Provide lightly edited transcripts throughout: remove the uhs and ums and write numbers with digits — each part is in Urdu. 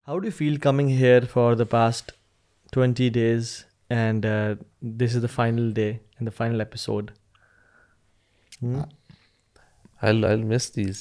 How do you feel coming here for the past 20 days and this is the final day and the final episode? I'll miss these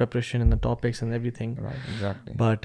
preparation and the topics and everything. Right, exactly. But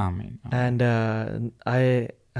Amen. And I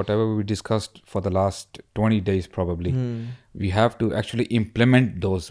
whatever we discussed for the last 20 days probably we have to actually implement those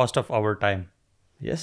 cost of our time. Yes.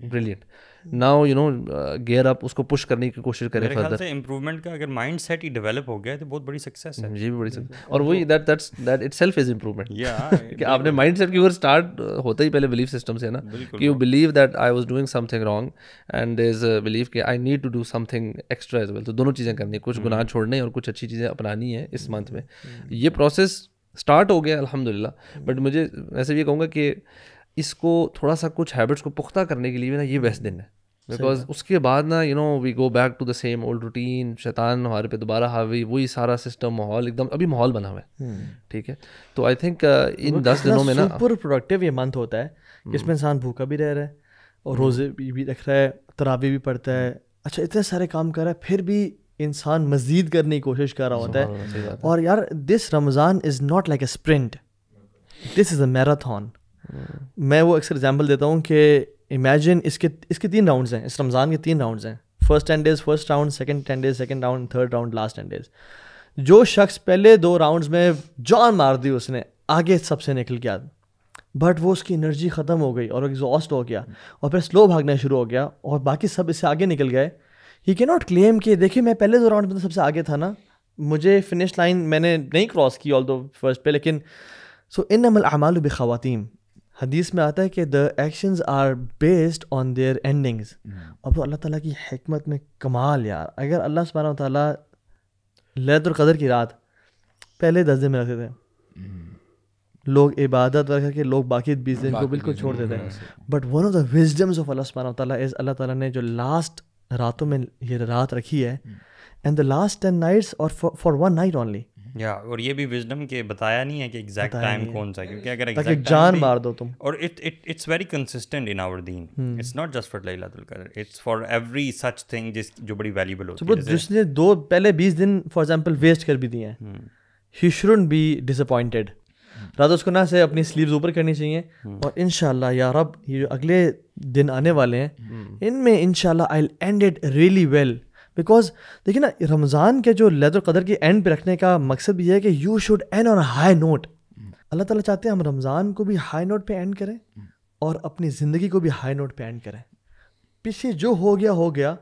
brilliant. Now you know gear up, اس کو push کرنے کی کوشش کریں میرے خیال further. سے امپروومنٹ کا اگر مائنڈ سیٹ ہی ڈیولپ ہو گیا تو بہت بڑی سکسیس ہے. یہ بھی بڑی اور وہی that itself is improvement. Yeah, کہ آپ نے مائنڈ سیٹ کی اوپر اسٹارٹ ہوتا ہی پہلے بلیف سسٹم سے ہے نا, کہ you believe that I was doing something wrong and there is a belief کہ I need to do something extra as well. تو دونوں چیزیں کرنی ہے, کچھ گناہ چھوڑنے اور کچھ اچھی چیزیں اپنانی ہے اس منتھ میں. یہ پروسیس اسٹارٹ ہو گیا الحمد للہ. بٹ مجھے ویسے یہ کہوں گا کہ اس کو تھوڑا سا کچھ ہیبٹس کو پختہ کرنے کے لیے نا یہ بیسٹ دن ہے, بیکاز اس کے بعد نا you know we go back to the same old routine, شیطان ہمارے پہ دوبارہ حاوی, وہی سارا سسٹم ماحول ایک دم ابھی ماحول بنا ہوا ہے. ٹھیک ہے, تو آئی تھنک ان 10 دنوں میں نا سپر پروڈکٹیو یہ منتھ ہوتا ہے جس میں انسان بھوکا بھی رہ رہا ہے اور روزے بھی رکھ رہا ہے, تراویح بھی پڑھتا ہے, اچھا اتنے سارے کام کر رہا ہے, پھر بھی انسان مزید کرنے کی کوشش کر رہا ہوتا ہے. اور یار this Ramadan is not like a sprint, this is a marathon. میں وہ اکثر ایگزامپل دیتا ہوں کہ امیجن اس کے 3 راؤنڈز ہیں, اس رمضان کے 3 راؤنڈز ہیں. First 10 days first round, second 10 days second round, third round last 10 days. جو شخص پہلے 2 راؤنڈز میں جان مار دی اس نے, آگے سب سے نکل گیا, بٹ وہ اس کی انرجی ختم ہو گئی اور ایگزاسٹ ہو گیا اور پھر سلو بھاگنا شروع ہو گیا اور باقی سب اس سے آگے نکل گئے. ہی کی ناٹ کلیم کہ دیکھیے میں پہلے 2 راؤنڈ میں سب سے آگے تھا نا, مجھے فنش لائن میں نے نہیں کراس کی آل دو فرسٹ پہ, لیکن سو انما الاعمال بخواتیم, حدیث میں آتا ہے کہ the actions are based on their endings. اب تو اللہ تعالیٰ کی حکمت میں کمال یار, اگر اللہ سبحانہ وتعالیٰ لیلۃ القدر کی رات پہلے 10 دن میں رکھتے تھے, لوگ عبادت کر کے لوگ باقی 20 دن کو بالکل چھوڑ دیتے ہیں. But one of the wisdoms of Allah سبحانہ وتعالیٰ از اللہ تعالیٰ نے جو لاسٹ راتوں میں یہ رات رکھی ہے, اینڈ دا لاسٹ 10 nights اور فار 1 night only. یا اور یہ بھی وزڈم کہ بتایا نہیں ہے کہ ایگزیکٹ ٹائم کون سا, کیونکہ اگر ایگزیکٹ جان مار دو تم. اور it's very consistent in our دین, اٹس ناٹ جسٹ فار لیلۃ القدر, it's for every such thing جو بڑی ویلیبل ہوتی ہے. جس نے 2 پہلے 20 دن فار ایگزامپل ویسٹ کر بھی دیے ہیں, ہی شوڈنٹ بی ڈس اپوائنٹیڈ. رات اس کو نہ سے اپنی سلیوز اوپر کرنی چاہیے, اور انشاءاللہ یا رب یہ جو اگلے دن آنے والے ہیں ان میں انشاءاللہ I will end it really well. Because دیکھیے نا, رمضان کے جو لیلۃ القدر کے اینڈ پہ رکھنے کا مقصد یہ ہے کہ you should end on high note. Allah تعالیٰ چاہتے ہیں ہم رمضان کو بھی ہائی نوٹ پہ اینڈ کریں اور اپنی زندگی کو بھی ہائی نوٹ پہ اینڈ کریں. پیچھے جو ہو گیا,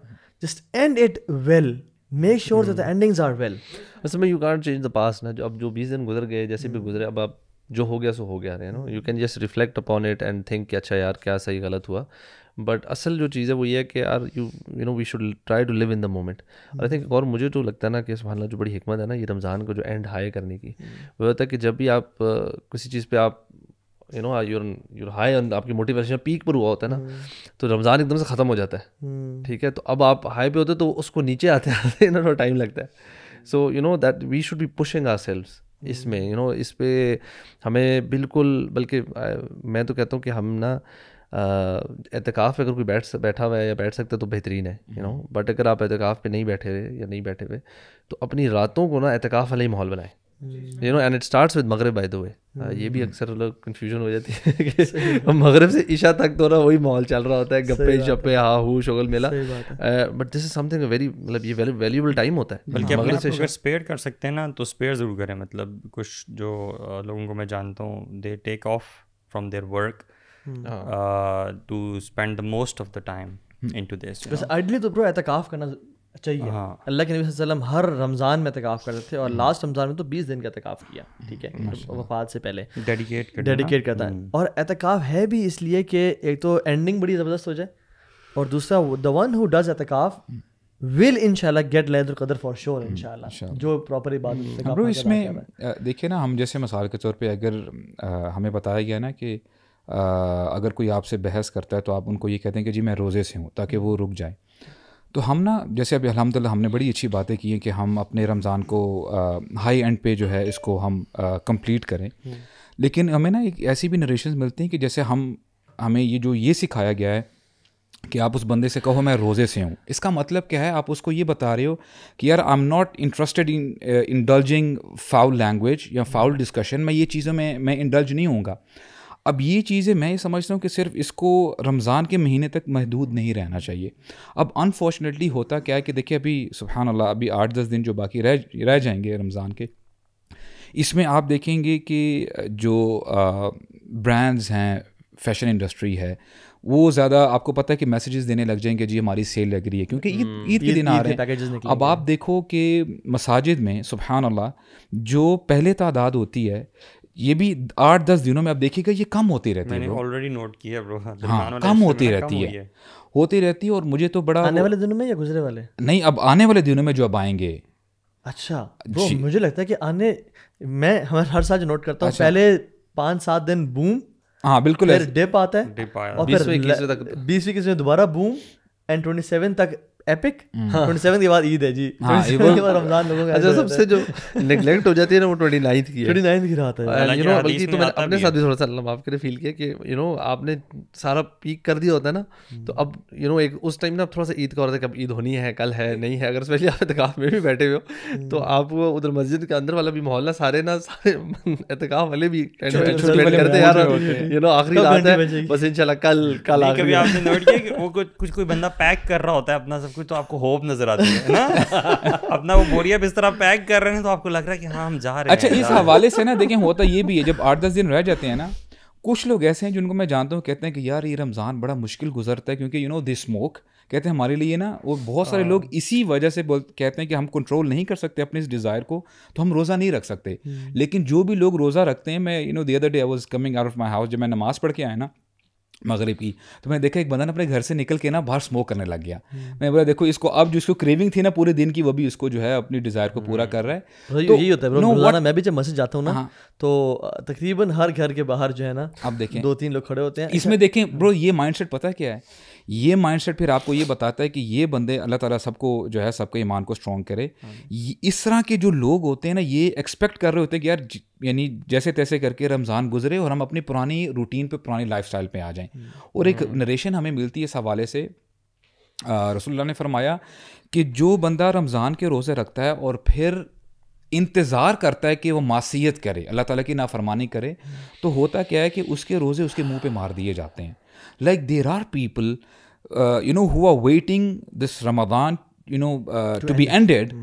just end it well, make sure that the endings are well. اصل میں you can't change the past نا, جو اب جو 20 دن گزر گئے جیسے بھی گزرے, اب آپ جو ہو گیا سو ہو گیا رہے نا, you can just reflect upon it and think کہ اچھا یار کیا صحیح غلط ہوا. بٹ اصل جو چیز ہے وہ یہ ہے کہ یار you know we should try to live in the moment. I think اور مجھے تو لگتا ہے نا کہ سبحان اللہ جو بڑی حکمت ہے نا یہ رمضان کو جو اینڈ ہائی کرنے کی, وہ ہوتا ہے کہ جب بھی آپ کسی چیز پہ آپ یو نو یور ہائی, آپ کی موٹیویشن پیک پر ہوا ہوتا ہے نا, تو رمضان ایک دم سے ختم ہو جاتا ہے. ٹھیک ہے, تو اب آپ ہائی پہ ہوتے تو اس کو نیچے آتے آتے نا تھوڑا ٹائم لگتا ہے. So you know that we should be pushing ourselves اس میں, یو نو اس پہ ہمیں بالکل, بلکہ میں تو کہتا ہوں کہ ہم نا اعتکاف پہ اگر کوئی بیٹھا ہوا ہے یا بیٹھ سکتا ہے تو بہترین ہے, یو نو. بٹ اگر آپ اعتکاف پہ نہیں بیٹھے ہوئے یا نہیں بیٹھے ہوئے تو اپنی راتوں کو نا اعتکاف والا ہی ماحول بنائیں, you know. And it starts with مغرب بائی دا وے. یہ بھی اکثر لوگ کنفیوژن ہو جاتی ہے کہ مغرب سے عشاء تک تو نا وہی ماحول چل رہا ہوتا ہے, گپے شپے ہا ہو شغل میلا. But this is some thing very, مطلب یہ ویلیوبل ٹائم ہوتا ہے. بلکہ اپنے آپ کو اگر اسپیئر کر سکتے ہیں نا تو اسپیئر ضرور کریں. مطلب کچھ جو لوگوں کو میں جانتا ہوں, they take off from their work to spend the most of the time into this. بس آئیڈلی تو برو اعتکاف کرنا چاہیے. اللہ کے نبی صلی اللہ علیہ وسلم ہر رمضان میں اعتکاف کرتے تھے, اور لاسٹ رمضان میں تو 20 دن کا اعتکاف کیا. ٹھیک ہے, وفات سے پہلے ڈیڈیکیٹ کرتا ہے. اور اعتکاف ہے بھی اس لیے کہ ایک تو اینڈنگ بڑی زبردست ہو جائے, اور دوسرا دا ون ہو ڈز اعتکاف ول انشاءاللہ گیٹ لیلۃ القدر فار شیور انشاءاللہ, جو پراپر عبادت. برو اس میں دیکھیے نا, ہم جیسے مثال کے طور پہ اگر ہمیں بتایا گیا نا کہ اگر کوئی آپ سے بحث کرتا ہے تو آپ ان کو یہ کہتے ہیں کہ جی میں روزے سے ہوں, تاکہ وہ رک جائیں. تو ہم نا جیسے ابھی الحمد للہ ہم نے بڑی اچھی باتیں کی ہیں کہ ہم اپنے رمضان کو ہائی اینڈ پہ جو ہے اس کو ہم کمپلیٹ کریں. لیکن ہمیں نا ایک ایسی بھی نریشنز ملتی ہیں کہ جیسے ہمیں یہ سکھایا گیا ہے کہ آپ اس بندے سے کہو میں روزے سے ہوں. اس کا مطلب کیا ہے, آپ اس کو یہ بتا رہے ہو کہ یار آئی am not interested in indulging foul language یا فاؤل ڈسکشن, میں یہ چیزوں میں انڈلج نہیں ہوں گا. اب یہ چیزیں میں یہ سمجھتا ہوں کہ صرف اس کو رمضان کے مہینے تک محدود نہیں رہنا چاہیے. اب انفارچونیٹلی ہوتا کیا ہے کہ دیکھیے ابھی سبحان اللہ ابھی 8-10 دن جو باقی رہ جائیں گے رمضان کے, اس میں آپ دیکھیں گے کہ جو برانڈز ہیں, فیشن انڈسٹری ہے, وہ زیادہ آپ کو پتہ ہے کہ میسیجز دینے لگ جائیں کہ جی ہماری سیل لگ رہی ہے کیونکہ عید کے دن آ رہے ہیں. اب آپ دیکھو کہ مساجد میں سبحان اللہ جو پہلے تعداد ہوتی ہے یہ بھی 8-10 دنوں میں آپ دیکھیے گا یہ کم ہوتی رہتی ہے. میں نے آلریڈی نوٹ کیا برو. ہاں کم ہوتی رہتی ہے اور مجھے تو بڑا آنے والے دنوں میں یا گزرے والے نہیں اب آنے والے دنوں میں جو اب آئیں گے. اچھا برو مجھے لگتا ہے کہ میں ہر سال جو نوٹ کرتا ہوں پہلے 5-7 دن بوم, ہاں بالکل پھر ڈپ آتا ہے اور پھر 20-21 میں دوبارہ بوم اینڈ 27 تک ایپک. 27 کے بعد عید ہے جی, 27 کے بعد رمضان لوگوں کا. اچھا سب سے جو نیگلیکٹ ہو جاتی ہے نا وہ 29 کی ہے. 29 کی رات ہے. بلکہ تو میں اپنے ساتھ بھی تھوڑا سا اللہ معاف کرے فیل کیا کہ آپ نے سارا پیک کر دیا ہوتا ہے نا تو اب ایک اس ٹائم نا اب تھوڑا سا عید کا ہو رہا تھا کہ اب عید ہونی ہے کل ہے نہیں ہے. اگر اسپیشلی آپ اعتکاف میں بھی بیٹھے ہوئے ہو تو آپ وہ ادھر مسجد کے اندر والا بھی ماحول نا سارے اعتکاف والے بھی کرتے یار آخری رات ہے بس انشاءاللہ کل کبھی آپ نے نوٹ کیا کہ وہ کچھ کوئی بندہ پیک کر رہا ہوتا ہے اپنا سب کچھ تو آپ کو ہوپ نظر آتی ہے نا اپنا وہ بوریا بستر پیک کر رہے ہیں تو آپ کو لگ رہا ہے کہ ہاں ہم جا رہے ہیں. اچھا اس حوالے سے نا دیکھیں ہوتا یہ بھی ہے جب 8-10 دن رہ جاتے ہیں نا کچھ لوگ ایسے ہیں جن کو میں جانتا ہوں کہتے ہیں کہ یار یہ رمضان بڑا مشکل گزرتا ہے کیونکہ دے اسموک کہتے ہیں ہمارے لیے نا وہ بہت سارے لوگ اسی وجہ سے کہتے ہیں کہ ہم کنٹرول نہیں کر سکتے اپنے اس ڈیزائر کو تو ہم روزہ نہیں رکھ سکتے. لیکن جو بھی لوگ روزہ رکھتے ہیں میں the other day I was coming out of my house جب میں نماز پڑھ کے آیا نا مغرب کی تو میں دیکھا ایک بندہ اپنے گھر سے نکل کے نا باہر اسموک کرنے لگ گیا. میں بولا دیکھو اس کو اب جو اس کو کریونگ تھی نا پورے دن کی وہ بھی اس کو جو ہے اپنی ڈیزائر کو پورا کر رہا ہے. یہی ہوتا ہے روزانہ میں بھی جب مسجد جاتا ہوں نا تو تقریباً ہر گھر کے باہر جو ہے نا اب دیکھیں 2-3 لوگ کھڑے ہوتے ہیں. اس میں دیکھیں برو یہ مائنڈ سیٹ پتہ ہے کیا ہے یہ مائنڈ سیٹ پھر آپ کو یہ بتاتا ہے کہ یہ بندے اللہ تعالیٰ سب کو جو ہے سب کے ایمان کو اسٹرانگ کرے. اس طرح کے جو لوگ ہوتے ہیں نا یہ ایکسپیکٹ کر رہے ہوتے ہیں کہ یار یعنی جیسے تیسے کر کے رمضان گزرے اور ہم اپنی پرانی روٹین پہ پرانی لائف اسٹائل پہ آ جائیں. اور ایک نریشن ہمیں ملتی ہے اس حوالے سے رسول اللہ نے فرمایا کہ جو بندہ رمضان کے روزے رکھتا ہے اور پھر انتظار کرتا ہے کہ وہ معصیت کرے اللہ تعالیٰ کی نافرمانی کرے تو ہوتا کیا ہے کہ اس کے روزے اس کے منہ پہ مار دیے جاتے ہیں. Like there are people who are waiting this Ramadan to be ended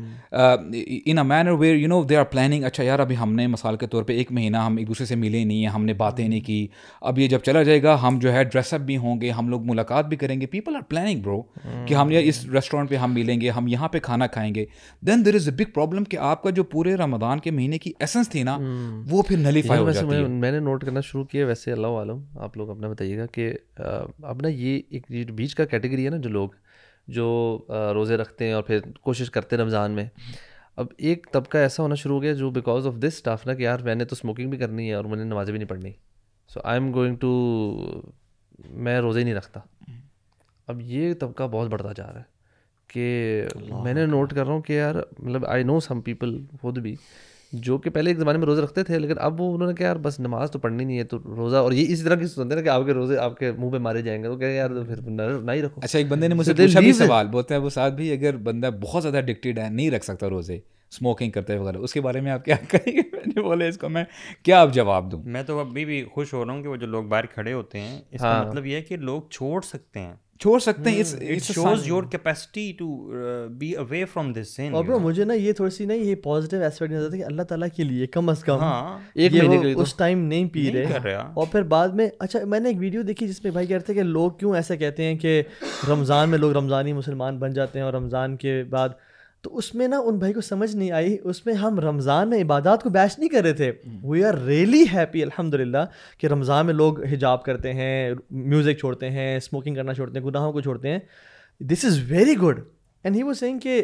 in a manner where they are planning اچھا یار ابھی ہم نے مثال کے طور پہ 1 مہینہ ہم ایک دوسرے سے ملے نہیں ہیں ہم نے باتیں نہیں کی اب یہ جب چلا جائے گا ہم جو ہے ڈریس اپ بھی ہوں گے ہم لوگ ملاقات بھی کریں گے. پیپل آر پلاننگ برو کہ ہم اس ریسٹورینٹ پہ ہم ملیں گے ہم یہاں پہ کھانا کھائیں گے. دین دیر از اے بگ پرابلم کہ آپ کا جو پورے رمضان کے مہینے کی ایسنس تھی نا وہ پھر نلیفائی ہو جاتی ہے. میں نے نوٹ کرنا شروع کیا ویسے اللہ عالم آپ لوگ اپنا بتائیے گا کہ اب نا یہ ایک بیچ کا کیٹیگری ہے نا جو لوگ جو روزے رکھتے ہیں اور پھر کوشش کرتے ہیں رمضان میں. اب ایک طبقہ ایسا ہونا شروع ہو گیا جو بیکاز آف دس اسٹاف نا کہ یار میں نے تو اسموکنگ بھی کرنی ہے اور مجھے نمازیں بھی نہیں پڑھنی سو آئی ایم گوئنگ ٹو میں روزے ہی نہیں رکھتا. اب یہ طبقہ بہت بڑھتا جا رہا ہے کہ میں نے نوٹ کر رہا ہوں کہ یار مطلب آئی نو سم پیپل خود بھی جو کہ پہلے ایک زمانے میں روزے رکھتے تھے لیکن اب وہ انہوں نے کہا یار بس نماز تو پڑھنی نہیں ہے تو روزہ اور یہ اسی طرح کی سنتے ہیں نا کہ آپ کے روزے آپ کے منہ پہ مارے جائیں گے تو کہ یار پھر نہ ہی رکھو. اچھا ایک بندے نے مجھ سے پوچھا بھی سوال بولتے ہیں وہ ساتھ بھی اگر بندہ بہت زیادہ ایڈکٹیڈ ہے نہیں رکھ سکتا روزے اسموکنگ کرتے ہیں وغیرہ اس کے بارے میں آپ کیا کریں گے؟ میں نے بولے اس کو میں کیا آپ جواب دوں. میں تو ابھی بھی خوش ہو رہا ہوں کہ وہ جو لوگ باہر کھڑے ہوتے ہیں اس کا مطلب یہ ہے کہ لوگ چھوڑ سکتے ہیں It shows your capacity to be away from this sin. اور مجھے نا یہ تھوڑی سی نا یہ پازیٹیو ایسپیکٹ نظر آتا ہے کہ اللہ تعالیٰ کے لیے کم از کم ایک مہینے کے لیے اس ٹائم نہیں پی رہے اور پھر بعد میں. اچھا میں نے ایک ویڈیو دیکھی جس میں بھائی کہتے ہیں کہ لوگ کیوں ایسا کہتے ہیں کہ رمضان میں لوگ رمضانی مسلمان بن جاتے ہیں اور رمضان کے بعد تو اس میں نا ان بھائی کو سمجھ نہیں آئی. اس میں ہم رمضان میں عبادات کو بیش نہیں کر رہے تھے. وی آر ریئلی ہیپی الحمد للہ کہ رمضان میں لوگ حجاب کرتے ہیں میوزک چھوڑتے ہیں اسموکنگ کرنا چھوڑتے ہیں گناہوں کو چھوڑتے ہیں. This is very good. And he was saying کہ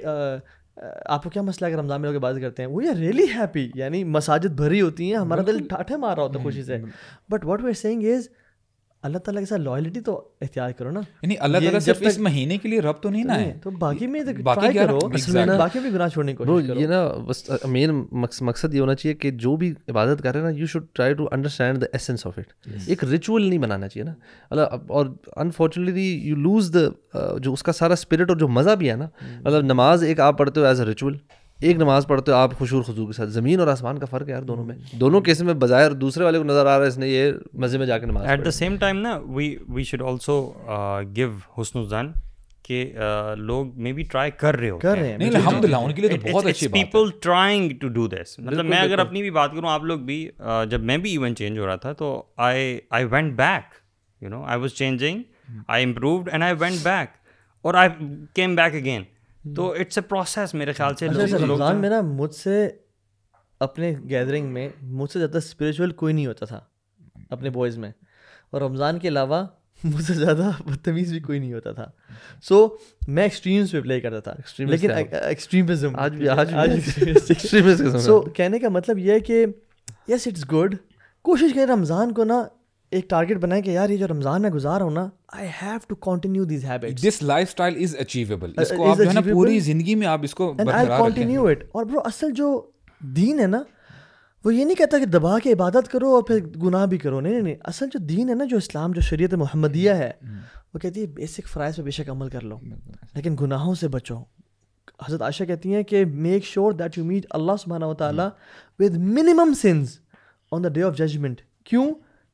آپ کو کیا مسئلہ ہے کہ رمضان میں لوگ عبادت کرتے ہیں. وی آر ریئلی ہیپی یعنی مساجد بھری ہوتی ہیں ہمارا دل ٹھاٹھے مار رہا ہوتا ہے خوشی سے. But what we are seeing is Allah تعالیٰ کے ساتھ لائلٹی تو اختیار کرو نا. یعنی اللہ تعالیٰ صرف اس مہینے کے لیے رب تو نہیں نا ہے تو باقی میں ٹرائی کرو باقی بھی گناہ چھوڑنے کی کوشش کرو. یہ نا بس مین مقصد یہ ہونا چاہیے کہ جو بھی عبادت کر رہے ہیں نا you should try to understand the essence of it. ایک ریچول نہیں بنانا چاہیے نا اور انفارچونیٹلی یو لوز دا جو اس کا سارا اسپرٹ اور جو مزہ بھی ہے نا. مطلب نماز ایک آپ پڑھتے ہو ایز اے ریچول ایک نماز پڑھتے ہو آپ خشوع خضوع کے ساتھ. زمین اور آسمان کا فرق ہے یار دونوں میں. دونوں کیسز میں بظاہر دوسرے والے کو نظر آ رہا ہے اس نے یہ مزے میں جا کے نماز ایٹ دا سیم ٹائم نا وی شوڈ آلسو گیو حسن الظن کہ لوگ مے بی ٹرائی کر رہے ہیں. نہیں الحمدللہ ان کے لیے تو بہت اچھی بات ہے. People trying to do this. مطلب میں اگر اپنی بھی بات کروں آپ لوگ بھی جب میں بھی ایون چینج ہو رہا تھا تو I went back I was changing I improved and I went back اور I came back again. تو اٹس اے پروسیس میرے خیال سے. رمضان میں نا مجھ سے اپنے گیدرنگ میں مجھ سے زیادہ اسپریچول کوئی نہیں ہوتا تھا اپنے بوائز میں, اور رمضان کے علاوہ مجھ سے زیادہ بدتمیز بھی کوئی نہیں ہوتا تھا. سو میں ایکسٹریمز پہ پلے کرتا تھا, لیکن ایکسٹریمزم سو کہنے کا مطلب یہ ہے کہ یس اٹس گڈ, کوشش کریں رمضان کو نا ایک ٹارگیٹ بنائیں کہ یار یہ جو رمضان میں گزار رہا ہوں نا, I have to continue these habits. This lifestyle is achievable, اس کو آپ جو ہے نا پوری زندگی میں آپ اس کو برقرار رکھیں. Continue it. اور برو اصل جو دین ہے نا وہ یہ نہیں کہتا کہ دبا کے عبادت کرو اور پھر گناہ بھی کرو, نہیں نہیں. اصل جو دین ہے نا, جو اسلام, جو شریعت محمدیہ ہے, وہ کہتی ہے بیسک فرائض پہ بے شک عمل کر لو لیکن گناہوں سے بچو. حضرت عائشہ کہتی ہیں کہ make sure that you meet Allah سبحانہ و تعالیٰ with minimum sins on the day of judgment. کیوں؟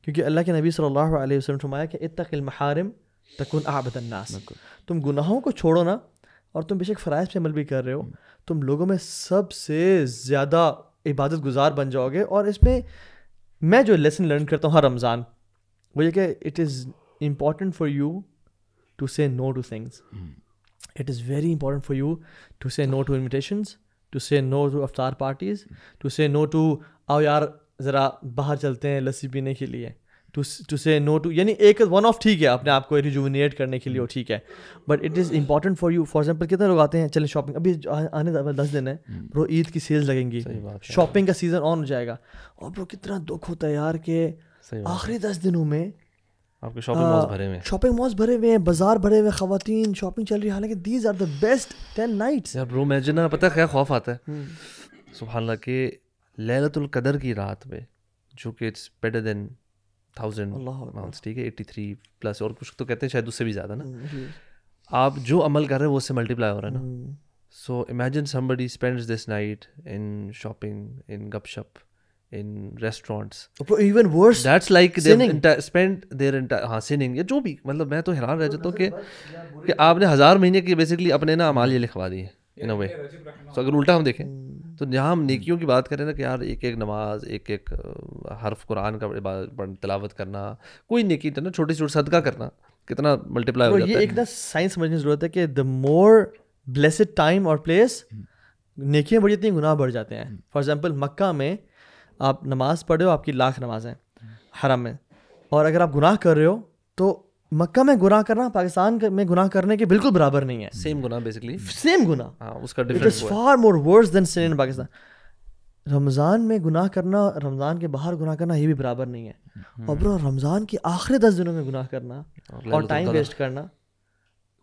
کیونکہ اللہ کے نبی صلی اللہ علیہ وسلم فرمایا کہ اتق المحارم تکن اعبد الناس. تم گناہوں کو چھوڑو نا, اور تم بے شک فرائض پہ عمل بھی کر رہے ہو, تم لوگوں میں سب سے زیادہ عبادت گزار بن جاؤ گے. اور اس میں میں جو لیسن لرن کرتا ہوں ہر رمضان, وہ یہ کہ it is important for you to say no to things. It is very important for you to say no to invitations, to say no to افطار parties, to say no to آؤ یار ذرا باہر چلتے ہیں لسی پینے کے لیے, ٹو سے نو ٹو, یعنی ایک ون آف ٹھیک ہے اپنے آپ کو ریجوونیٹ کرنے کے لیے, وہ ٹھیک ہے, but it is important for you. For example کتنے لوگ آتے ہیں چلیں شاپنگ, ابھی آنے 10 دن ہے برو, عید کی سیلز لگیں گی, شاپنگ کا سیزن آن ہو جائے گا, اور برو کتنا دکھ ہوتا ہے یار کہ آخری 10 دنوں میں آپ کے شاپنگ مالز بھرے ہوئے ہیں, بازار بھرے ہوئے, خواتین شاپنگ چل رہی ہے, حالانکہ these are the best 10 nights. یار برو امیجن, پتہ ہے کیا خوف آتا ہے سبحان اللہ, کہ لیلۃ القدر کی رات میں, جو کہ اٹس بیٹر دین 1000 مانتھس, ٹھیک ہے, 83 پلس, اور کچھ تو کہتے ہیں شاید اس سے بھی زیادہ نا, آپ جو عمل کر رہے ہیں وہ اس سے ملٹیپلائی ہو رہا ہے نا. So imagine somebody spends this night in shopping, in گپ شپ, in restaurants, even worse, that's like they spend their entire sinning, یا جو بھی, مطلب میں تو حیران رہ جاتا ہوں کہ آپ نے 1000 مہینے کی بیسکلی اپنے نا اعمال یہ لکھوا دیے ان اے وے. تو اگر الٹا ہم دیکھیں تو جہاں ہم نیکیوں کی بات کریں نا کہ یار ایک ایک نماز, ایک ایک حرف قرآن کا تلاوت کرنا, کوئی نیکی نا چھوٹی چھوٹی صدقہ کرنا, کتنا ملٹیپلائی ہو جاتا ہے. یہ ایک نا سائنس سمجھنے کی ضرورت ہے کہ دا مور بلیسڈ ٹائم اور پلیس, نیکیاں بڑھ جاتی ہیں, گناہ بڑھ جاتے ہیں. فار ایگزامپل مکہ میں آپ نماز پڑھے ہو, آپ کی 1,00,000 نمازیں حرم میں, اور اگر آپ گناہ کر رہے ہو تو مکہ میں گناہ کرنا پاکستان میں گناہ کرنے کے بالکل برابر نہیں ہے. سیم گناہ بیسکلی, سیم گناہ, اس کا اٹ از فار مور ورس دین سن ان پاکستان. رمضان میں گناہ کرنا, رمضان کے باہر گناہ کرنا, یہ بھی برابر نہیں ہے. اور برو رمضان کے آخری 10 دنوں میں گناہ کرنا اور ٹائم ویسٹ کرنا,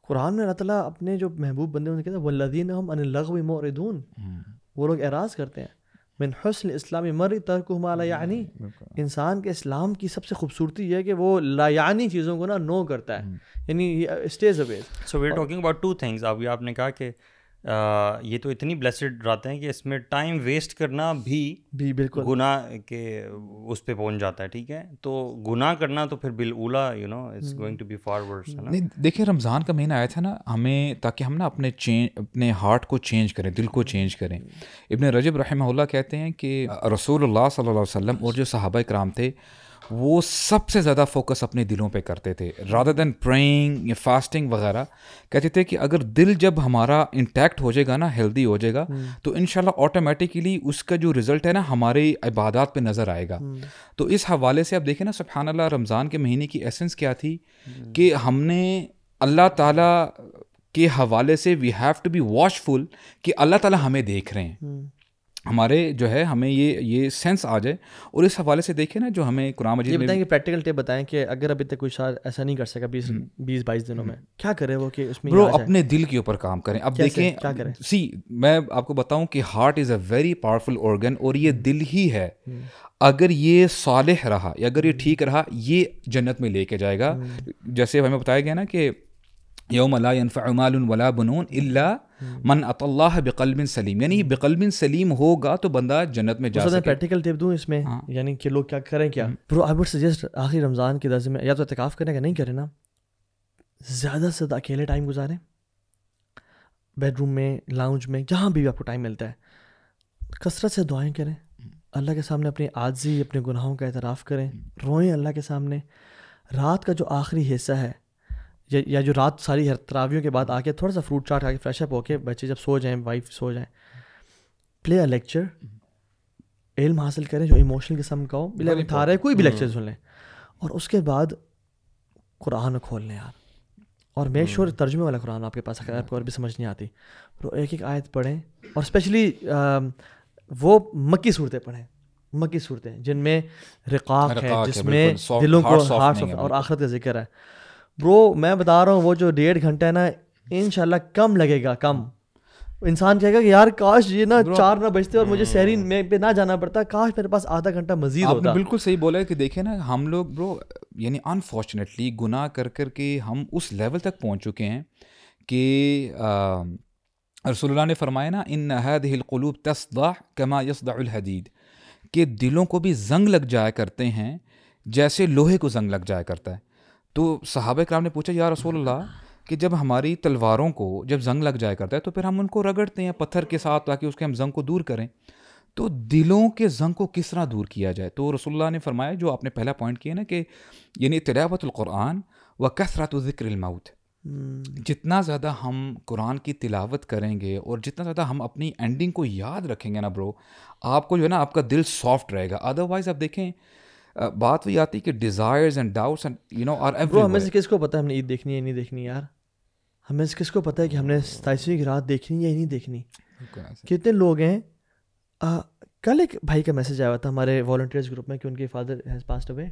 قرآن میں اللہ تعالیٰ اپنے جو محبوب بندے ہیں کہتے ہیں والذین هم عن اللغو معرضون, وہ لوگ اعراض کرتے ہیں. من حسن اسلام المرء ترکہ ما لا یعنی, انسان کے اسلام کی سب سے خوبصورتی یہ ہے کہ وہ لا یعنی چیزوں کو نا نو کرتا ہے, یعنی stays away. So we are talking about 2 things. ابھی آپ نے کہا کہ یہ تو اتنی بلیسڈ رہتے ہیں کہ اس میں ٹائم ویسٹ کرنا بھی بالکل گناہ کے اس پہ پہنچ جاتا ہے, ٹھیک ہے. تو گناہ کرنا تو پھر بالاولا you know it's going to be far worse. نہیں دیکھیں, رمضان کا مہینہ آیا تھا نا ہمیں, تاکہ ہم نا اپنے ہارٹ کو چینج کریں, دل کو چینج کریں. ابن رجب رحمہ اللہ کہتے ہیں کہ رسول اللہ صلی اللہ علیہ وسلم اور جو صحابہ کرام تھے وہ سب سے زیادہ فوکس اپنے دلوں پہ کرتے تھے رادر دین پریئنگ یا فاسٹنگ وغیرہ. کہتے تھے کہ اگر دل جب ہمارا انٹیکٹ ہو جائے گا نا, ہیلدی ہو جائے گا, تو انشاءاللہ آٹومیٹکلی اس کا جو رزلٹ ہے نا ہماری عبادات پہ نظر آئے گا. تو اس حوالے سے آپ دیکھیں نا سبحان اللہ, رمضان کے مہینے کی ایسنس کیا تھی کہ ہم نے اللہ تعالیٰ کے حوالے سے وی ہیو ٹو بی واچفل کہ اللہ تعالیٰ ہمیں دیکھ رہے ہیں, ہمارے جو ہے ہمیں یہ سینس آ جائے. اور اس حوالے سے دیکھیں نا جو ہمیں قرآن مجید میں بتائیں کہ پریکٹیکل ٹپ بتائیں کہ اگر ابھی تک کوئی شاید ایسا نہیں کر سکا 20-22 دنوں میں, کیا کرے وہ کہ اس میں برو اپنے دل کے اوپر کام کریں. اب دیکھیں کیا کریں, میں آپ کو بتاؤں کہ heart is a very powerful organ, اور یہ دل ہی ہے, اگر یہ صالح رہا یا اگر یہ ٹھیک رہا یہ جنت میں لے کے جائے گا. جیسے ہمیں بتایا گیا نا کہ یوم لا ينفع مال ولا بنون الا من اتى الله بقلب سلیم, یعنی بقلب سلیم ہوگا تو بندہ جنت میں جا سکے. پریکٹیکل ٹپ دوں اس میں, یعنی کہ لوگ کیا کریں, کیا برو آئی وڈ سجیسٹ آخری رمضان کے درجے میں یا تو اعتکاف کرنے کا نہیں کریں نا, زیادہ سے زیادہ اکیلے ٹائم گزاریں, بیڈ روم میں, لاؤنج میں, جہاں بھی آپ کو ٹائم ملتا ہے. کثرت سے دعائیں کریں, اللہ کے سامنے اپنی عاجزی, اپنے گناہوں کا اعتراف کریں, روئیں اللہ کے سامنے. رات کا جو آخری حصہ ہے یا جو رات ساری تراویحوں کے بعد آ کے تھوڑا سا فروٹ چاٹ کھا کے فریش اپ ہو کے بچے جب سو جائیں, وائف سو جائیں, پلے اے لیکچر, علم حاصل کریں جو ایموشنل قسم کا ہو, بلا اٹھا رہے کوئی بھی لیکچر سن لیں, اور اس کے بعد قرآن کھول لیں یار, اور میک شور ترجمے والا قرآن آپ کے پاس اگر آپ کو عربی سمجھ نہیں آتی تو ایک ایک آیت پڑھیں, اور اسپیشلی وہ مکی صورتیں پڑھیں, مکی صورتیں جن میں رقاق ہے, جس میں دلوں کو ہارٹ اور آخرت کا ذکر ہے. برو میں بتا رہا ہوں وہ جو 1.5 گھنٹہ ہے نا انشاءاللہ کم لگے گا, کم. انسان کہے گا کہ یار کاش یہ نا 4 نہ بجتے اور مجھے سحری میں پہ نہ جانا پڑتا, کاش میرے پاس آدھا گھنٹہ مزید ہوتا. بالکل صحیح بولا ہے کہ دیکھیں نا ہم لوگ برو یعنی انفارچونیٹلی گناہ کر کر کے ہم اس لیول تک پہنچ چکے ہیں کہ رسول اللہ نے فرمایا نا ان هذه القلوب تصدع كما يصدع الحديد, کہ دلوں کو بھی زنگ لگ جایا کرتے ہیں جیسے لوہے کو زنگ لگ جایا کرتا ہے. تو صحابہ کرام نے پوچھا یا رسول اللہ کہ جب ہماری تلواروں کو جب زنگ لگ جایا کرتا ہے تو پھر ہم ان کو رگڑتے ہیں پتھر کے ساتھ تاکہ اس کے ہم زنگ کو دور کریں, تو دلوں کے زنگ کو کس طرح دور کیا جائے؟ تو رسول اللہ نے فرمایا جو آپ نے پہلا پوائنٹ کیا نا کہ یعنی تلاوت القرآن و کثرت ذکر الموت, جتنا زیادہ ہم قرآن کی تلاوت کریں گے اور جتنا زیادہ ہم اپنی اینڈنگ کو یاد رکھیں گے نا برو, آپ کو جو ہے نا آپ کا دل سافٹ رہے گا. ادروائز آپ دیکھیں بات وہی آتی کہ desires and doubts and you know are everywhere. ہمیں سے کس کو پتہ ہے ہم نے عید دیکھنی ہے نہیں دیکھنی یار؟ ہمیں سے کس کو پتہ ہے کہ ہم نے 27ویں کی رات دیکھنی ہے یا نہیں دیکھنی؟ کتنے لوگ ہیں. کل ایک بھائی کا میسج آیا تھا ہمارے والنٹیئرز گروپ میں کہ ان کے فادر ہیز پاسڈ اوے,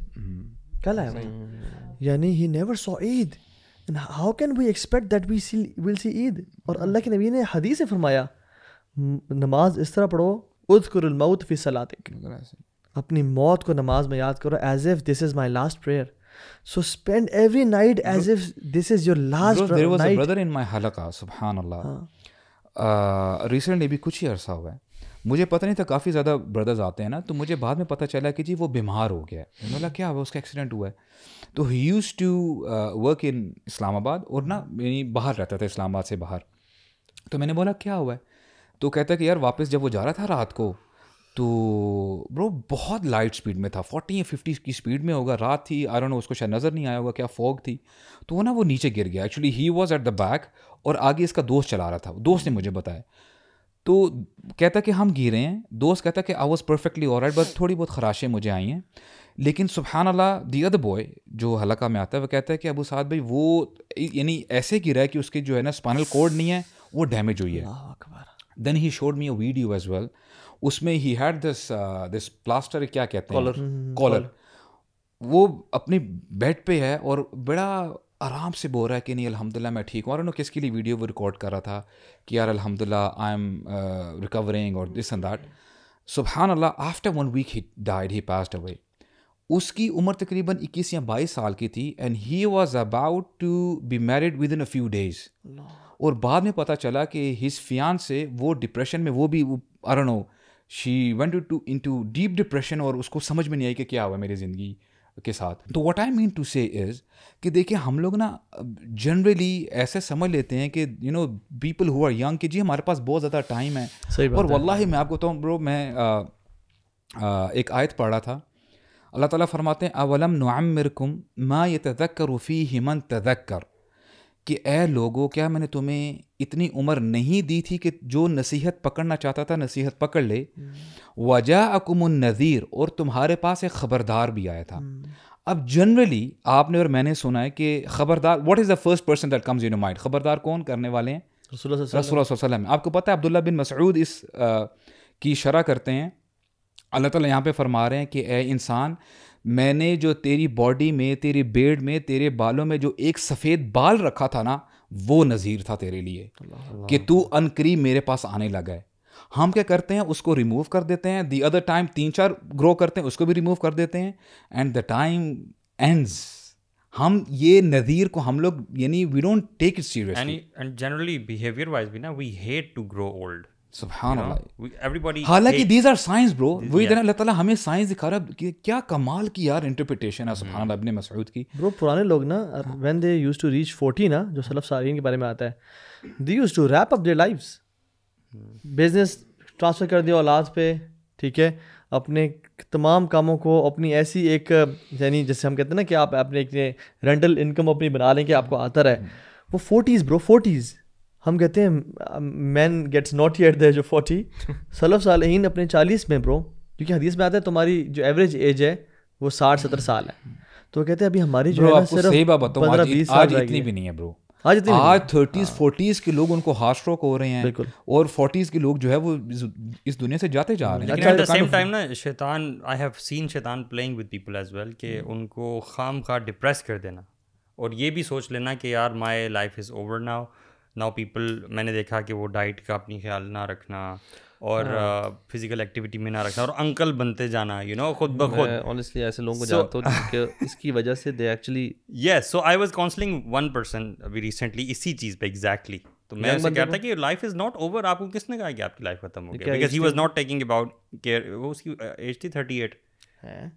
کل آیا بھائی, یعنی he never saw Eid, how can we expect that we will see Eid? اور اللہ کے نبی نے حدیث سے فرمایا نماز اس طرح پڑھو اذکر الموت فی صلاتک, اپنی موت کو نماز میں یاد کرو as if this is my last prayer. So spend every night as if this is your last night. There was a brother in my halaqah, subhan Allah. Recently بھی کچھ ہی عرصہ ہوا ہے, مجھے پتہ نہیں تھا, کافی زیادہ بردرز آتے ہیں نا, تو مجھے بعد میں پتہ چلا کہ جی وہ بیمار ہو گیا ہے. میں نے بولا کیا ہوا؟ اس کا ایکسیڈنٹ ہوا ہے. تو he used to work in اسلام آباد, اور نا یعنی باہر رہتا تھا اسلام آباد سے باہر. تو میں نے بولا کیا ہوا ہے؟ تو کہتا ہے کہ یار واپس جب وہ جا رہا تھا رات کو تو برو بہت لائٹ سپیڈ میں تھا, 40 یا 50 کی سپیڈ میں ہوگا, رات تھی, آئی ڈونٹ نو, اس کو شاید نظر نہیں آیا ہوگا کیا فوگ تھی, تو وہ نا وہ نیچے گر گیا. Actually he was at the back اور آگے اس کا دوست چلا رہا تھا, دوست نے مجھے بتایا. تو کہتا کہ ہم گرے ہیں, دوست کہتا کہ آئی واز پرفیکٹلی آلرائٹ, بس تھوڑی بہت خراشیں مجھے آئی ہیں. لیکن سبحان اللہ دی ادر بوائے جو حلقہ میں آتا ہے وہ کہتا ہے کہ ابو سعد بھائی وہ یعنی ایسے گرا ہے کہ اس کے جو ہے نا اسپائنل کورڈ نہیں ہے, وہ ڈیمیج ہوئی ہے. Then he showed me a video as well, اس میں ہی ہیڈ دس پلاسٹر, کیا کہتے ہیں, کالر, وہ اپنے بیڈ پہ ہے اور بڑا آرام سے بول رہا ہے کہ نہیں الحمدللہ میں ٹھیک ہوں. اور انہوں کس کے لیے ویڈیو وہ ریکارڈ کر رہا تھا کہ یار الحمدللہ آئی ایم ریکورنگ اور دس اینڈ دیٹ. سبحان Allah, after 1 week he died, he passed away. اس کی عمر تقریباً 21 یا 22 سال کی تھی, and he was about to be married within a few days. اور بعد میں پتہ چلا کہ ہز فیانسے وہ ڈپریشن میں, وہ بھی I don't know, she went into deep depression, اور اس کو سمجھ میں نہیں آئی کہ کیا ہوا میری زندگی کے ساتھ. تو واٹ آئی مین ٹو سے از کہ دیکھیں ہم لوگ نا جنرلی ایسے سمجھ لیتے ہیں کہ you know people who are young کہ جی ہمارے پاس بہت زیادہ ٹائم ہے. اور واللہ میں آپ کو بتاؤں برو, میں ایک آیت پڑھ رہا تھا, اللہ تعالیٰ فرماتے ہیں اولم نعمرکم ما یتذکر فیہ من تذکر, کہ اے لوگو کیا میں نے تمہیں اتنی عمر نہیں دی تھی کہ جو نصیحت پکڑنا چاہتا تھا نصیحت پکڑ لے. وجاءکم النذیر, اور تمہارے پاس ایک خبردار بھی آیا تھا. اب جنرلی آپ نے اور میں نے سنا ہے کہ خبردار, what is the first person that comes in mind, خبردار کون کرنے والے ہیں؟ رسول اللہ صلی اللہ علیہ وسلم. آپ کو پتہ ہے عبداللہ بن مسعود اس کی شرح کرتے ہیں, اللہ تعالیٰ یہاں پہ فرما رہے ہیں کہ اے انسان, میں نے جو تیری باڈی میں, تیری بیڈ میں, تیرے بالوں میں جو ایک سفید بال رکھا تھا نا, وہ نذیر تھا تیرے لیے کہ تو ان قریب میرے پاس آنے لگا ہے. ہم کیا کرتے ہیں, اس کو ریموو کر دیتے ہیں. دی ادر ٹائم 3-4 گرو کرتے ہیں, اس کو بھی ریموو کر دیتے ہیں. اینڈ دا ٹائم اینڈز, ہم یہ نذیر کو ہم لوگ یعنی we don't take it seriously. And generally behaviour wise بھی نا we hate to grow old. سبحان اللہ, ایوریباڈی, حالانکہ دیز آر سائنس برو, وہی طرح اللہ تعالیٰ ہمیں سائنس دکھا رہا ہے کہ کیا کمال کی یار انٹرپریٹیشن ہے سبحان اللہ ابن مسعود کی. برو پرانے لوگ نا when they use to reach 40 نا, جو سلف صالحین کے بارے میں آتا ہے, they use to wrap up their lives, business transfer کر دیا اولاد پہ, ٹھیک ہے, اپنے تمام کاموں کو اپنی ایسی ایک یعنی جیسے ہم کہتے ہیں نا کہ آپ اپنے ایک رینٹل انکم اپنی بنا لیں کہ آپ کو آتا رہے. وہ 40s برو 40s ہم کہتے ہیں man gets not at the age of 40. سلف صالحین اپنے 40 میں برو, کیونکہ حدیث میں آتا ہے تمہاری جو ایوریج ایج ہے وہ 60-70 سال ہے. تو کہتے ہیں ابھی ہماری جو ہے صرف 15-20 سال اتنی بھی نہیں ہے برو. آج 30s 40s کے لوگ ان کو ہارٹ اسٹروک ہو رہے ہیں, اور 40s کے لوگ جو ہے وہ اس دنیا سے جاتے جا رہے ہیں. لیکن ایٹ دا سیم ٹائم نا شیطان, آئی ہیو سین شیطان playing with people as well, کہ ان کو خام خواہ ڈپریس کر دینا اور یہ بھی سوچ لینا کہ یار my life is over now people. میں نے دیکھا کہ وہ ڈائٹ کا اپنی خیال نہ رکھنا اور فزیکل ایکٹیویٹی میں نہ رکھنا اور انکل بنتے جانا خود بخود. آنیسٹلی ایسے لوگوں کو جانتا ہوں کہ اس کی وجہ سے they actually yes. So I was counselling one person ابھی ریسنٹلی اسی چیز پہ ایگزیکٹلی. تو میں اسے کہتا کہ لائف از ناٹ اوور. آپ کو کس نے کہا کہ آپ کی لائف ختم ہو گئی؟ Because he was not taking about care. وہ اس کی ایج تھی 38,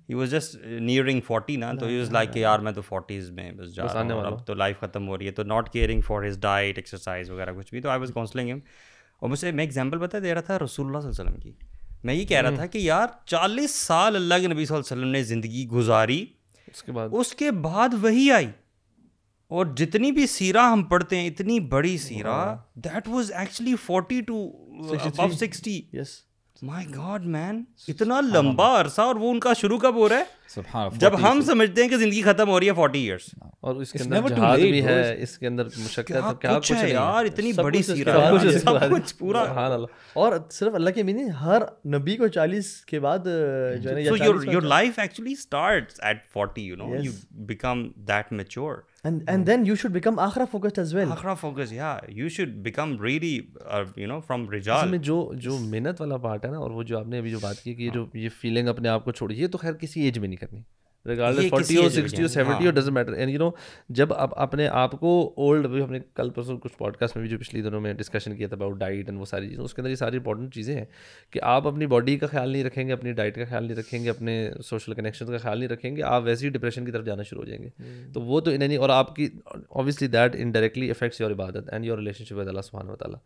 ہی واز جسٹ نیئرنگ 40 نا. تو ہی واز لائک کہ یار میں تو 40s میں بس جا رہا ہوں اور اب تو لائف ختم ہو رہی ہے. تو not caring for his diet exercise وغیرہ کچھ بھی. تو آئی واز کاؤنسلنگ ہم, اور مجھے میں ایگزامپل بتا دے رہا تھا رسول اللہ صلی اللہ علیہ وسلم کی. میں یہ کہہ رہا تھا کہ یار 40 سال اللہ کے نبی صلی اللہ علیہ وسلم نے زندگی گزاری, اس کے بعد وہی آئی, اور جتنی بھی سیرہ ہم پڑھتے ہیں اتنی بڑی سیرہ, that was actually 40 to above 60. Yes my god man, اتنا لمبا عرصہ. اور وہ ان کا شروع کب ہو رہا ہے؟ جب ہم سمجھتے ہیں کہ زندگی ختم ہو رہی ہے 40 ایئرس, اور اس کے اندر جہاد بھی ہے, اس کے اندر مشقت کیا کچھ ہے یار. اتنی بڑی سیرہ, سب کچھ پورا. اور صرف اللہ کے بھی نہیں, ہر نبی کو 40 کے بعد جو ہے نا your life actually starts at 40, you become that mature. And then you should become akhira focused as well. Akhira focused, yeah. You should become really, from rijal. اس میں جو محنت والا پارٹ ہے نا, اور وہ جو آپ نے ابھی جو بات کی کہ یہ فیلنگ اپنے آپ کو چھوڑی, یہ تو خیر کسی ایج میں نہیں کرنی, regardless 40 or 60 or 70 or doesn't matter. And جب آپ اپنے آپ کو اولڈ, ابھی ہم نے کل پرسوں کچھ پوڈ کاسٹ میں بھی جو پچھلی دنوں میں ڈسکشن کیا تھا اباؤٹ ڈائٹ اینڈ وہ ساری چیزیں, اس کے اندر یہ ساری امپورٹنٹ چیزیں ہیں کہ آپ اپنی باڈی کا خیال نہیں رکھیں گے, اپنی ڈائٹ کا خیال نہیں رکھیں گے, اپنے سوشل کنیکشن کا خیال نہیں رکھیں گے, آپ ویسے ہی ڈپریشن کی طرف جانا شروع ہو جائیں گے. تو وہ تو انہیں نہیں, اور آپ کی obviously that indirectly affects your عبادت and your relationship with اللہ سبحانہ و تعالیٰ.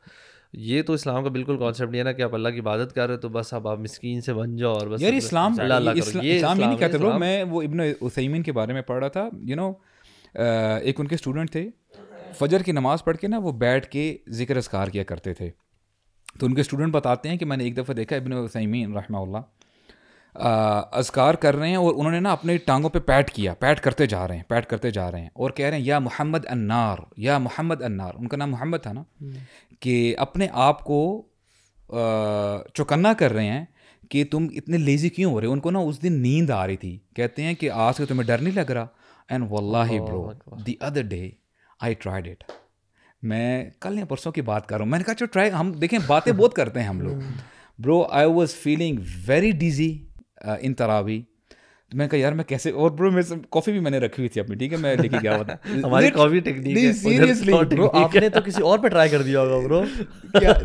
یہ تو اسلام کا بالکل کانسیپٹ نہیں ہے نا کہ آپ اللہ کی عبادت کر رہے تو بس اب آپ مسکین سے بن جاؤ اور بس. یار اسلام یہ نہیں کہتے برو. میں وہ ابن عثیمین کے بارے میں پڑھ رہا تھا, ایک ان کے اسٹوڈنٹ تھے, فجر کی نماز پڑھ کے نا وہ بیٹھ کے ذکر اذکار کیا کرتے تھے. تو ان کے اسٹوڈنٹ بتاتے ہیں کہ میں نے ایک دفعہ دیکھا ابن عثیمین رحمہ اللہ اذکار کر رہے ہیں, اور انہوں نے نا اپنے ٹانگوں پہ پیٹ کرتے جا رہے ہیں اور کہہ رہے ہیں یا محمد النار, یا محمد النار. ان کا نام محمد تھا نا, کہ اپنے آپ کو چوکنا کر رہے ہیں کہ تم اتنے لیزی کیوں ہو رہے. ان کو نا اس دن نیند آ رہی تھی, کہتے ہیں کہ آج سے تمہیں ڈر نہیں لگ رہا. اینڈ واللہ برو the other day I tried it. میں کل یا پرسوں کی بات کر رہا ہوں, میں نے کہا چلو ٹرائی, ہم دیکھیں باتیں بہت کرتے ہیں ہم لوگ. Bro I was feeling very dizzy in تراوی. تو میں نے کہا یار میں کیسے, اور برو میں کافی بھی میں نے رکھی ہوئی تھی اپنی, ٹھیک ہے, میں لے کے گیا ہوا تھا. ہماری کافی ٹیکنیک ہے سیریسلی برو, آپ نے تو کسی اور پہ ٹرائی کر دیا ہوگا برو.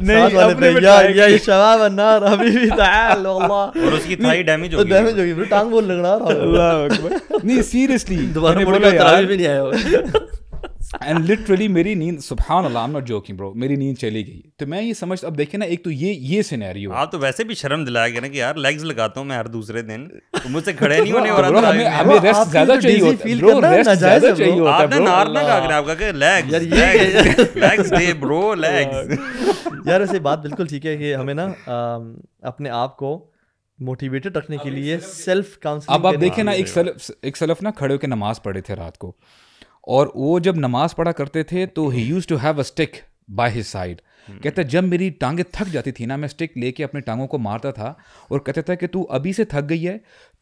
نہیں یا شباب النار ابھی بھی تعال واللہ, اور اس کی تھائی ڈیمیج ہو گئی برو, ٹانگ بول لگنا رہا. اللہ اکبر. نہیں سیریسلی دوبارہ مڑ کے تراویح بھی نہیں آیا ہوگا. اینڈ لٹرلی میری نیند, سبحان اللہ, آئی ایم ناٹ جوکنگ برو, میری نیند چلی گئی. تو میں یہ سمجھتا, اب دیکھیں نا, ایک تو یہ سینیریو. آپ تو ویسے بھی شرم دلایا گیا نا کہ یار لیگز لگاتا ہوں میں ہر دوسرے دن, مجھ سے کھڑے نہیں ہونے والا. ہمیں ریسٹ زیادہ چاہیے ہوتا ہے برو, ریسٹ زیادہ چاہیے ہوتا ہے. آپ نے نار نہ کہا کہ آپ کا کہ لیگز دے برو, لیگز. یار ایسے بات بالکل ٹھیک ہے کہ ہمیں نا اپنے آپ کو موٹیویٹڈ رکھنے کے لیے سیلف کاؤنسلنگ. اب آپ دیکھیں نا, ایک سلف نا کھڑے ہو کے نماز پڑھے تھے رات کو, اور وہ جب نماز پڑھا کرتے تھے تو he used to have a stick by his side. کہتا ہے جب میری ٹانگیں تھک جاتی تھی نا, میں اسٹک لے کے اپنے ٹانگوں کو مارتا تھا اور کہتا تھا کہ تو ابھی سے تھک گئی ہے,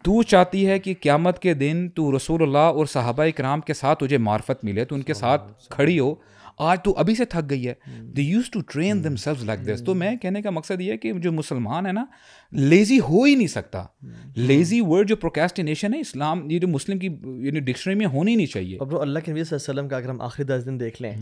تو چاہتی ہے کہ قیامت کے دن تو رسول اللہ اور صحابہ کرام کے ساتھ تجھے معرفت ملے, تو ان کے ساتھ کھڑی ہو, آج تو ابھی سے تھک گئی ہے. They use to train themselves like this. تو میں کہنے کا مقصد یہ ہے کہ جو مسلمان ہے نا, لیزی ہو ہی نہیں سکتا. لیزی ورڈ جو پروکیسٹینیشن ہے, اسلام یہ جو مسلم کی یعنی ڈکشنری میں ہونی نہیں چاہیے. اب اللہ کے نبی صلی اللہ علیہ وسلم کا اگر ہم آخری 10 دن دیکھ لیں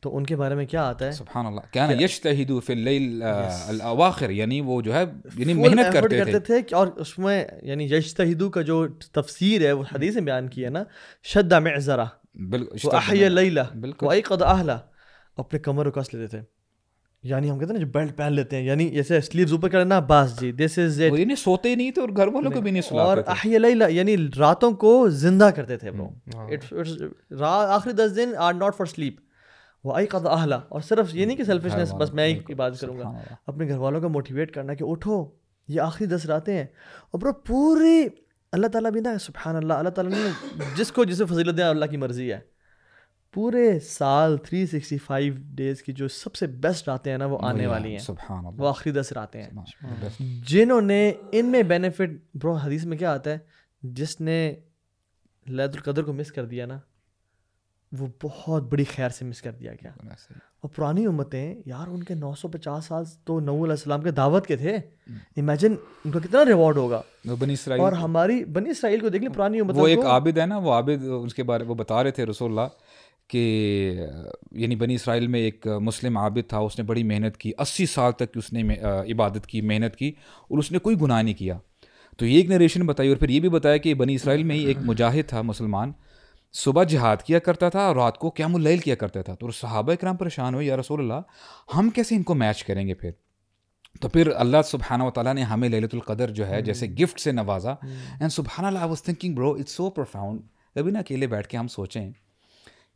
تو ان کے بارے میں کیا آتا ہے؟ سبحان اللہ, کیا نا یجتہدوا فی اللیل الاواخر, یعنی وہ جو ہے یعنی محنت کرتے تھے. اور اس میں یعنی یجتہدوا کا جو تفسیر ہے وہ حدیث میں بیان کی ہے نا, شد معذرہ وَأَحْيَا اللَّيْلَ وَأَيْقَظَ أَهْلَهُ, اپنے کمر کو کس لیتے تھے, یعنی ہم کہتے ہیں نا جو بیلٹ پہن لیتے ہیں, یعنی جیسے سلیوز اوپر کر لینا بس جی دس از اٹ. وہ نہیں سوتے نہیں تھے اور گھر والوں کو بھی نہیں سلاتے تھے. اور احیا اللیل یعنی راتوں کو زندہ کرتے تھے برو. آخری 10 دن آر ناٹ فار سلیپ. وَأَيْقَظَ أَهْلَهُ, اور صرف یہ نہیں کہ سیلفشنس بس میں ہی عبادت کروں گا, اپنے گھر والوں کو موٹیویٹ کرنا کہ اٹھو یہ آخری 10 راتیں ہیں. اور برو پوری اللہ تعالیٰ بھی نا سبحان اللہ, اللہ تعالیٰ نے جس کو جسے فضیلت دیں اللہ کی مرضی ہے, پورے سال 365 ڈیز کی جو سب سے بیسٹ راتیں ہیں نا وہ آنے والی ہیں, سبحان اللہ, وہ آخری 10 راتیں ہیں جنہوں نے ان میں بینیفٹ. برو حدیث میں کیا آتا ہے, جس نے لیلۃ القدر کو مس کر دیا نا وہ بہت بڑی خیر سے مس کر دیا گیا. اور پرانی امتیں یار ان کے 950 سال تو نوح علیہ السلام کے دعوت کے تھے, امیجن ان کا کتنا ریوارڈ ہوگا. بنی اسرائیل, اور ہماری بنی اسرائیل کو دیکھ لیں, پرانی امتوں وہ ایک عابد ہے نا, وہ عابد اس کے بارے وہ بتا رہے تھے رسول اللہ کہ یعنی بنی اسرائیل میں ایک مسلم عابد تھا, اس نے بڑی محنت کی, 80 سال تک اس نے عبادت کی, محنت کی, اور اس نے کوئی گناہ نہیں کیا. تو یہ ایک نریشن بتائی, اور پھر یہ بھی بتایا کہ بنی اسرائیل میں ہی ایک مجاہد تھا مسلمان, صبح جہاد کیا کرتا تھا اور رات کو قیام اللیل کیا کرتا تھا. تو صحابہ کرام پریشان ہوئے, یا رسول اللہ ہم کیسے ان کو میچ کریں گے پھر. تو پھر اللہ سبحانہ و تعالیٰ نے ہمیں لیلۃ القدر جو ہے جیسے گفٹ سے نوازا. اینڈ سبحان اللہ, آئی واز تھنکنگ برو اٹس سو پروفاؤنڈ. کبھی نا اکیلے بیٹھ کے ہم سوچیں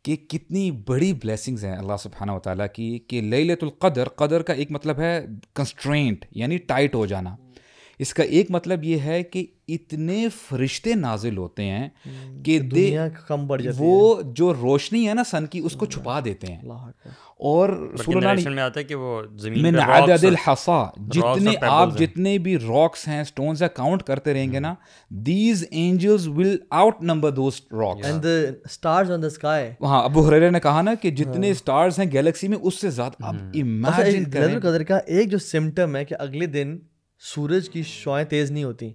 کہ کتنی بڑی بلیسنگز ہیں اللہ سبحانہ و تعالیٰ کی, کہ لیلۃ القدر, قدر کا ایک مطلب ہے کنسٹرینٹ یعنی ٹائٹ ہو جانا. اس کا ایک مطلب یہ ہے کہ اتنے فرشتے نازل ہوتے ہیں کہ دنیا کم بڑھ جاتی ہے, وہ جو روشنی ہے نا سن کی اس کو چھپا دیتے ہیں. اور رسول اللہ میں آتا ہے کہ وہ زمین من پہ عدد الحصا, جتنے آپ جتنے بھی راکس ہیں اسٹونز ہیں کاؤنٹ کرتے رہیں گے نا, these angels will out number those rocks and the stars on the sky. ہاں, ابو ہریرہ نے کہا نا کہ جتنے اسٹارز ہیں گیلیکسی میں اس سے زیادہ. اب امیجن کریں لیلۃ القدر کا ایک جو سمٹم ہے کہ اگلے دن سورج کی شعائیں تیز نہیں ہوتی.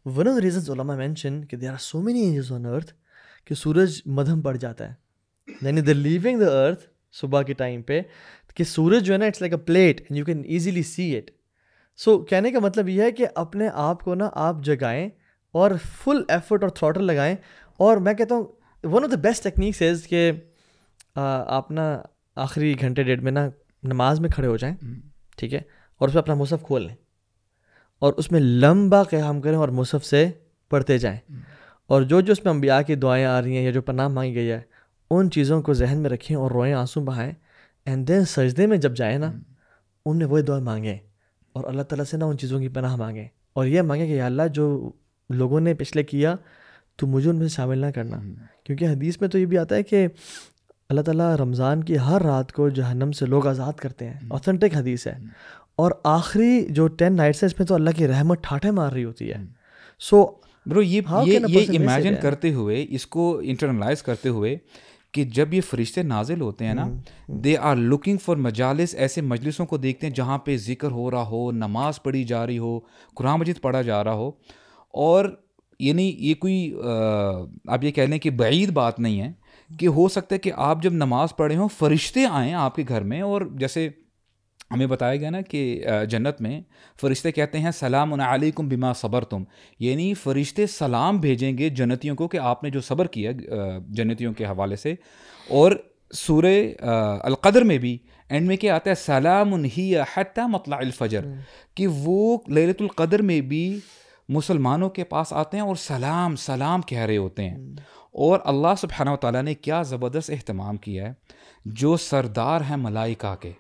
ون آف دا ریزنز علماء مینشن کہ there are so many angels on earth کہ سورج مدھم پڑ جاتا ہے, یعنی دے لیونگ دا ارتھ صبح کے ٹائم پہ, کہ سورج جو ہے نا it's like a plate and you can easily see it. So کہنے کا مطلب یہ ہے کہ اپنے آپ کو نا آپ جگائیں اور فل ایفرٹ اور تھروٹل لگائیں. اور میں کہتا ہوں one of the best techniques is کہ آپ نا آخری گھنٹے ڈیڑھ میں نا نماز میں کھڑے ہو جائیں, ٹھیک ہے, اور اس میں اپنا مصحف کھول لیں اور اس میں لمبا قیام کریں اور مصحف سے پڑھتے جائیں. اور جو اس میں انبیاء کی دعائیں آ رہی ہیں یا جو پناہ مانگی گئی ہے ان چیزوں کو ذہن میں رکھیں اور روئیں, آنسو بہائیں. اینڈ دین سجدے میں جب جائیں نا ان میں وہی دعائیں مانگیں اور اللہ تعالیٰ سے نا ان چیزوں کی پناہ مانگیں, اور یہ مانگیں کہ یا اللہ جو لوگوں نے پچھلے کیا تو مجھے ان میں سے شامل نہ کرنا. کیونکہ حدیث میں تو یہ بھی آتا ہے کہ اللہ تعالیٰ رمضان کی ہر رات کو جہنم سے لوگ آزاد کرتے ہیں, اوتھینٹک حدیث ہے. اور آخری جو 10 نائٹس ہے اس میں تو اللہ کی رحمت ٹھاٹھے مار رہی ہوتی ہے. سو برو یہ امیجن کرتے ہوئے, اس کو انٹرنلائز کرتے ہوئے کہ جب یہ فرشتے نازل ہوتے ہیں نا, دے آر لوکنگ فار مجالس, ایسے مجلسوں کو دیکھتے ہیں جہاں پہ ذکر ہو رہا ہو, نماز پڑھی جا رہی ہو, قرآن مجید پڑھا جا رہا ہو. اور یعنی یہ کوئی آپ یہ کہہ لیں کہ بعید بات نہیں ہے کہ ہو سکتا ہے کہ آپ جب نماز پڑھے ہوں فرشتے آئیں آپ کے گھر میں, اور جیسے ہمیں بتایا گیا نا کہ جنت میں فرشتے کہتے ہیں سلام علیکم بما صبرتم, یعنی فرشتے سلام بھیجیں گے جنتیوں کو کہ آپ نے جو صبر کیا جنتیوں کے حوالے سے. اور سورہ القدر میں بھی اینڈ میں کیا آتا ہے, سلام ہی حتی مطلع الفجر, کہ وہ لیلۃ القدر میں بھی مسلمانوں کے پاس آتے ہیں اور سلام سلام کہہ رہے ہوتے ہیں. اور اللہ سبحانہ و تعالیٰ نے کیا زبردست اہتمام کیا ہے, جو سردار ہیں ملائکہ کے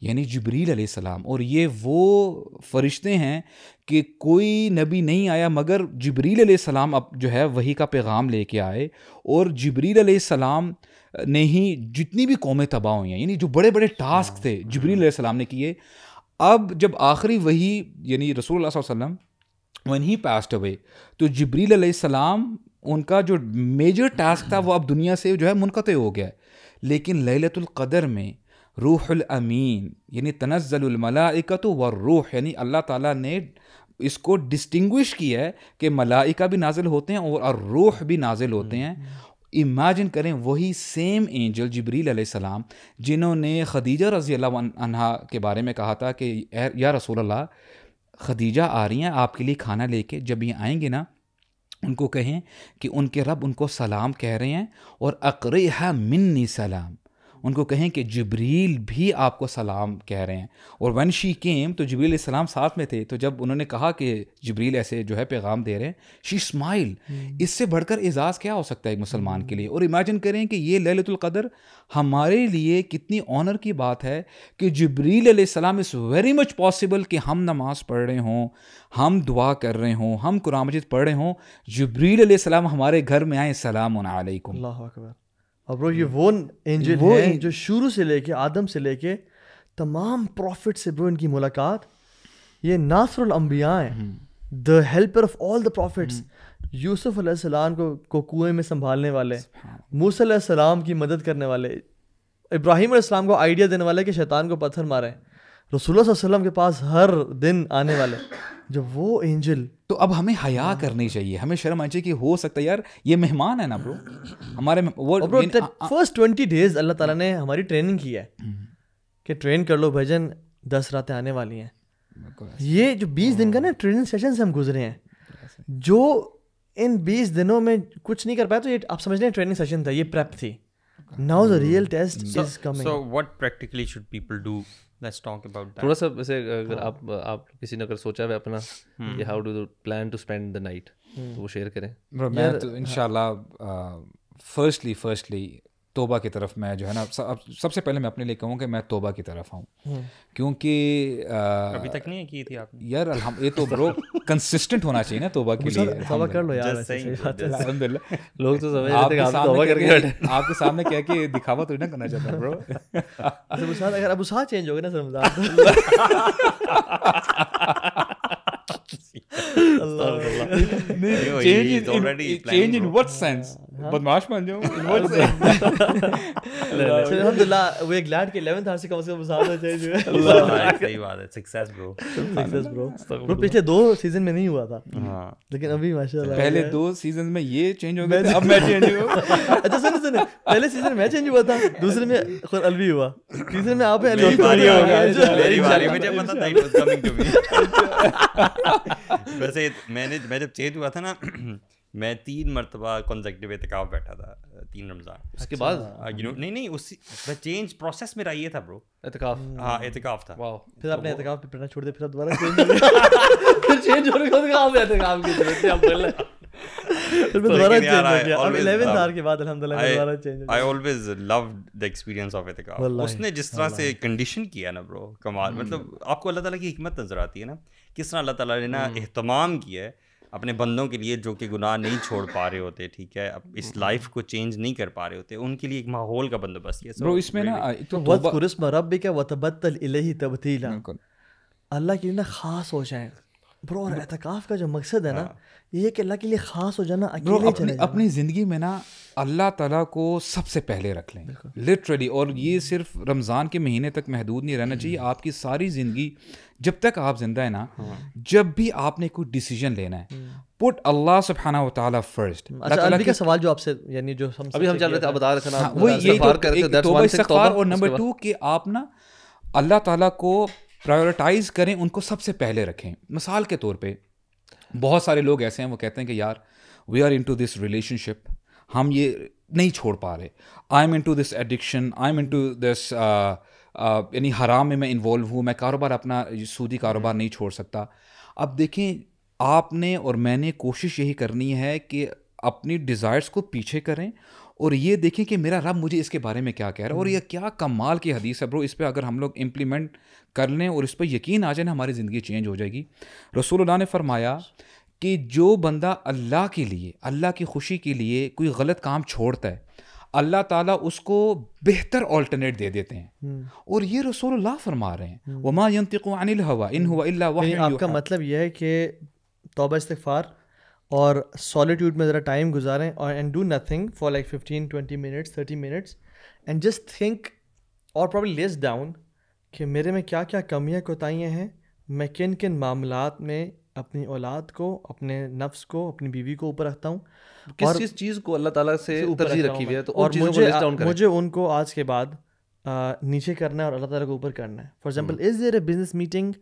یعنی جبریل علیہ السلام, اور یہ وہ فرشتے ہیں کہ کوئی نبی نہیں آیا مگر جبریل علیہ السلام اب جو ہے وحی کا پیغام لے کے آئے, اور جبریل علیہ السلام نے ہی جتنی بھی قومیں تباہ ہوئی ہیں, یعنی جو بڑے بڑے ٹاسک تھے جبریل علیہ السلام نے کیے. اب جب آخری وحی یعنی رسول اللہ صلی اللہ علیہ وسلم when he passed away, تو جبریل علیہ السلام ان کا جو میجر ٹاسک تھا وہ اب دنیا سے جو ہے منقطع ہو گیا. لیکن لیلۃ القدر میں روح الامین یعنی تنزل الملائکۃ والروح, یعنی اللہ تعالیٰ نے اس کو ڈسٹنگوش کیا ہے کہ ملائکہ بھی نازل ہوتے ہیں اور روح بھی نازل ہوتے ہیں. امیجن کریں وہی سیم اینجل جبریل علیہ السلام جنہوں نے خدیجہ رضی اللہ عنہا کے بارے میں کہا تھا کہ یا رسول اللہ خدیجہ آ رہی ہیں آپ کے لیے کھانا لے کے, جب یہ آئیں گے نا ان کو کہیں کہ ان کے رب ان کو سلام کہہ رہے ہیں, اور اقرئھا منی سلام, ان کو کہیں کہ جبریل بھی آپ کو سلام کہہ رہے ہیں. اور when she came تو جبریل علیہ السلام ساتھ میں تھے, تو جب انہوں نے کہا کہ جبریل ایسے جو ہے پیغام دے رہے ہیں, she smiled. اس سے بڑھ کر اعزاز کیا ہو سکتا ہے ایک مسلمان کے لیے. اور امیجن کریں کہ یہ لیلۃ القدر ہمارے لیے کتنی آنر کی بات ہے کہ جبریل علیہ السلام اس ویری مچ پاسبل کہ ہم نماز پڑھ رہے ہوں, ہم دعا کر رہے ہوں, ہم قرآن مجید پڑھ رہے ہوں, جبریل علیہ السلام ہمارے گھر میں آئے, السلام علیکم. اللہ اکبر. اور برو یہ وہ اینجل ہیں جو شروع سے لے کے آدم سے لے کے تمام پروفٹ سے برو ان کی ملاقات, یہ ناصر الانبیاء ہیں, the helper of all the prophets. Yusuf علیہ السلام کو کنویں میں سنبھالنے والے, موسیٰ علیہ السلام کی مدد کرنے والے, ابراہیم علیہ السلام کو آئیڈیا دینے والے کہ شیطان کو پتھر مارے, رسول اللہ صلی اللہ علیہ وسلم کے پاس ہر دن آنے والے, جو وہ اینجل. تو اب ہمیں حیا کرنی چاہیے, ہمیں شرم آنی چاہیے کہ ہو سکتا ہے یار یہ مہمان ہے نا برو ہمارے. فرسٹ 20 days اللہ تعالیٰ نے ہماری ٹریننگ کی ہے کہ ٹرین کر لو بھجن, 10 راتیں آنے والی ہیں. یہ جو 20 دن کا نا ٹریننگ سیشن سے ہم گزرے ہیں, جو ان 20 دنوں میں کچھ نہیں کر پایا, تو یہ آپ سمجھ لیں ٹریننگ سیشن تھا, یہ پریپ تھی. Now the real test is coming. So what practically should people do? Let's talk about that. تھوڑا سا ویسے اگر آپ کسی نے اگر سوچا ہے اپنا کہ how do plan to spend the night, تو وہ شیئر کریں. میں تو انشاءاللہ فرسٹلی توبہ کی طرف میں جو ہے نا, سب سے پہلے میں اپنے لیے کہوں کہ میں توبہ کی طرف آؤں, کیونکہ ابھی تک نہیں کی تھی آپ نے یار. یہ تو برو کنسسٹنٹ ہونا چاہیے نا توبہ کے لیے. توبہ کر لو یار, الحمدللہ. لوگ تو سمجھ رہے تھے کہ آپ توبہ کر کے بیٹھے. آپ کے سامنے کیا کہ دکھاوا تو نہیں کرنا چاہتا برو. اگر ابو سعد چینج ہو گیا نا رمضان, چینج ان وٹ سینس, بدماش بن جاؤں الحمدللہ. وہ ایک لیڈ کے 11th آور سے کم ابو سعد چینج ہوئے. صحیح بات ہے, سکسیس برو. پچھلے 2 سیزن میں نہیں ہوا تھا, لیکن ابھی ماشاءاللہ پہلے 2 سیزن میں یہ چینج ہو گیا, اب میں چینج ہوں. اچھا سنیں, پہلے سیزن میں چینج ہوا تھا, دوسرے میں خود الوی ہوا, تیسرے میں آپ میری باری مجھے پتا تھا it was coming to me. ویسے میں جب چینج ہوا تھا نا, میں 3 مرتبہ کنزیکٹیو اعتکاف بیٹھا تھا 3 رمضان. اس کے بعد نہیں اس چینج پروسیس میرا یہ تھا برو, اعتکاف. ہاں اعتکاف تھا. پھر آپ نے اعتکاف پہ پڑھنا چھوڑ دیا, پھر دوبارہ پھر چینج ہونے کے بعد آپ اعتکاف کی ضرورت ہے, آپ پڑھ لیں. پھر میں دوبارہ چینج ہو گیا, اب 11th آور کے بعد الحمدللہ میں دوبارہ چینج ہو گیا. I always loved the experience of اعتکاف. اس نے جس طرح سے کنڈیشن کیا نا برو, کمال. مطلب آپ کو اللہ تعالیٰ کی حکمت نظر آتی ہے نا, کس طرح اللہ تعالیٰ نے نا اہتمام کیا ہے اپنے بندوں کے لیے جو کہ گناہ نہیں چھوڑ پا رہے ہوتے, ٹھیک ہے, اب اس لائف کو چینج نہیں کر پا رہے ہوتے, ان کے لیے ایک ماحول کا بندوبست کیا. برو اس میں نا وَاذْكُرِ اسْمَ رَبِّكَ وَتَبَتَّلْ إِلَيْهِ تَبْتِيلًا, اللہ کے لیے نا خاص ہو جائیں برو. اور اعتکاف کا جو مقصد ہے نا, یہ ہے کہ اللہ کے لیے خاص ہو جانا. اپنی زندگی میں نا اللہ تعالیٰ کو سب سے پہلے رکھ لیں لٹرلی. اور یہ صرف رمضان کے مہینے تک محدود نہیں رہنا چاہیے, آپ کی ساری زندگی جب تک آپ زندہ ہیں نا, جب بھی آپ نے کوئی ڈیسیجن لینا ہے, پٹ اللہ سبحانہ و تعالیٰ فرسٹ. اچھا الوی کا سوال جو آپ سے, یعنی جو ابھی ہم چل رہے تھے, آپ بتا رہے تھے نا, وہ یہی توبہ استغفار. اور نمبر 2 کہ آپ نا اللہ تعالیٰ کو پرائیورٹائز کریں, ان کو سب سے پہلے رکھیں. مثال کے طور پہ بہت سارے لوگ ایسے ہیں وہ کہتے ہیں کہ یار we are into this relationship, ہم یہ نہیں چھوڑ پا رہے, I am into this addiction, I am into this, یعنی حرام میں انوالو ہوں, میں کاروبار اپنا سودی کاروبار نہیں چھوڑ سکتا. اب دیکھیں, آپ نے اور میں نے کوشش یہی کرنی ہے کہ اپنی ڈیزائرس کو پیچھے کریں اور یہ دیکھیں کہ میرا رب مجھے اس کے بارے میں کیا کہہ رہا ہے. اور یہ کیا کمال کی حدیث ہے برو, اس پہ اگر ہم لوگ امپلیمنٹ کر لیں اور اس پہ یقین آ جائے نا, ہماری زندگی چینج ہو جائے گی. رسول اللہ نے فرمایا کہ جو بندہ اللہ کے لیے, اللہ کی خوشی کے لیے کوئی غلط کام چھوڑتا ہے, اللہ تعالیٰ اس کو بہتر آلٹرنیٹ دے دیتے ہیں. اور یہ رسول اللہ فرما رہے ہیں, وما ينطق عن الهوى ان هو الا وحی یوحی. آپ کا مطلب یہ ہے کہ توبہ استغفار اور سالیٹیوڈ میں ذرا ٹائم گزاریں, اور and do nothing for like 15-20 minutes 30 minutes and just think اور پرابلی لیس ڈاؤن کہ میرے میں کیا کیا کمیاں کوتاہیاں ہیں, میں کن کن معاملات میں اپنی اولاد کو, اپنے نفس کو, اپنی بیوی کو اوپر رکھتا ہوں, کس چیز کو اللہ تعالیٰ سے ترجیح رکھی ہوئی ہے, تو اور مجھے ان کو آج کے بعد نیچے کرنا ہے اور اللہ تعالیٰ کو اوپر کرنا ہے. For example, is there a business meeting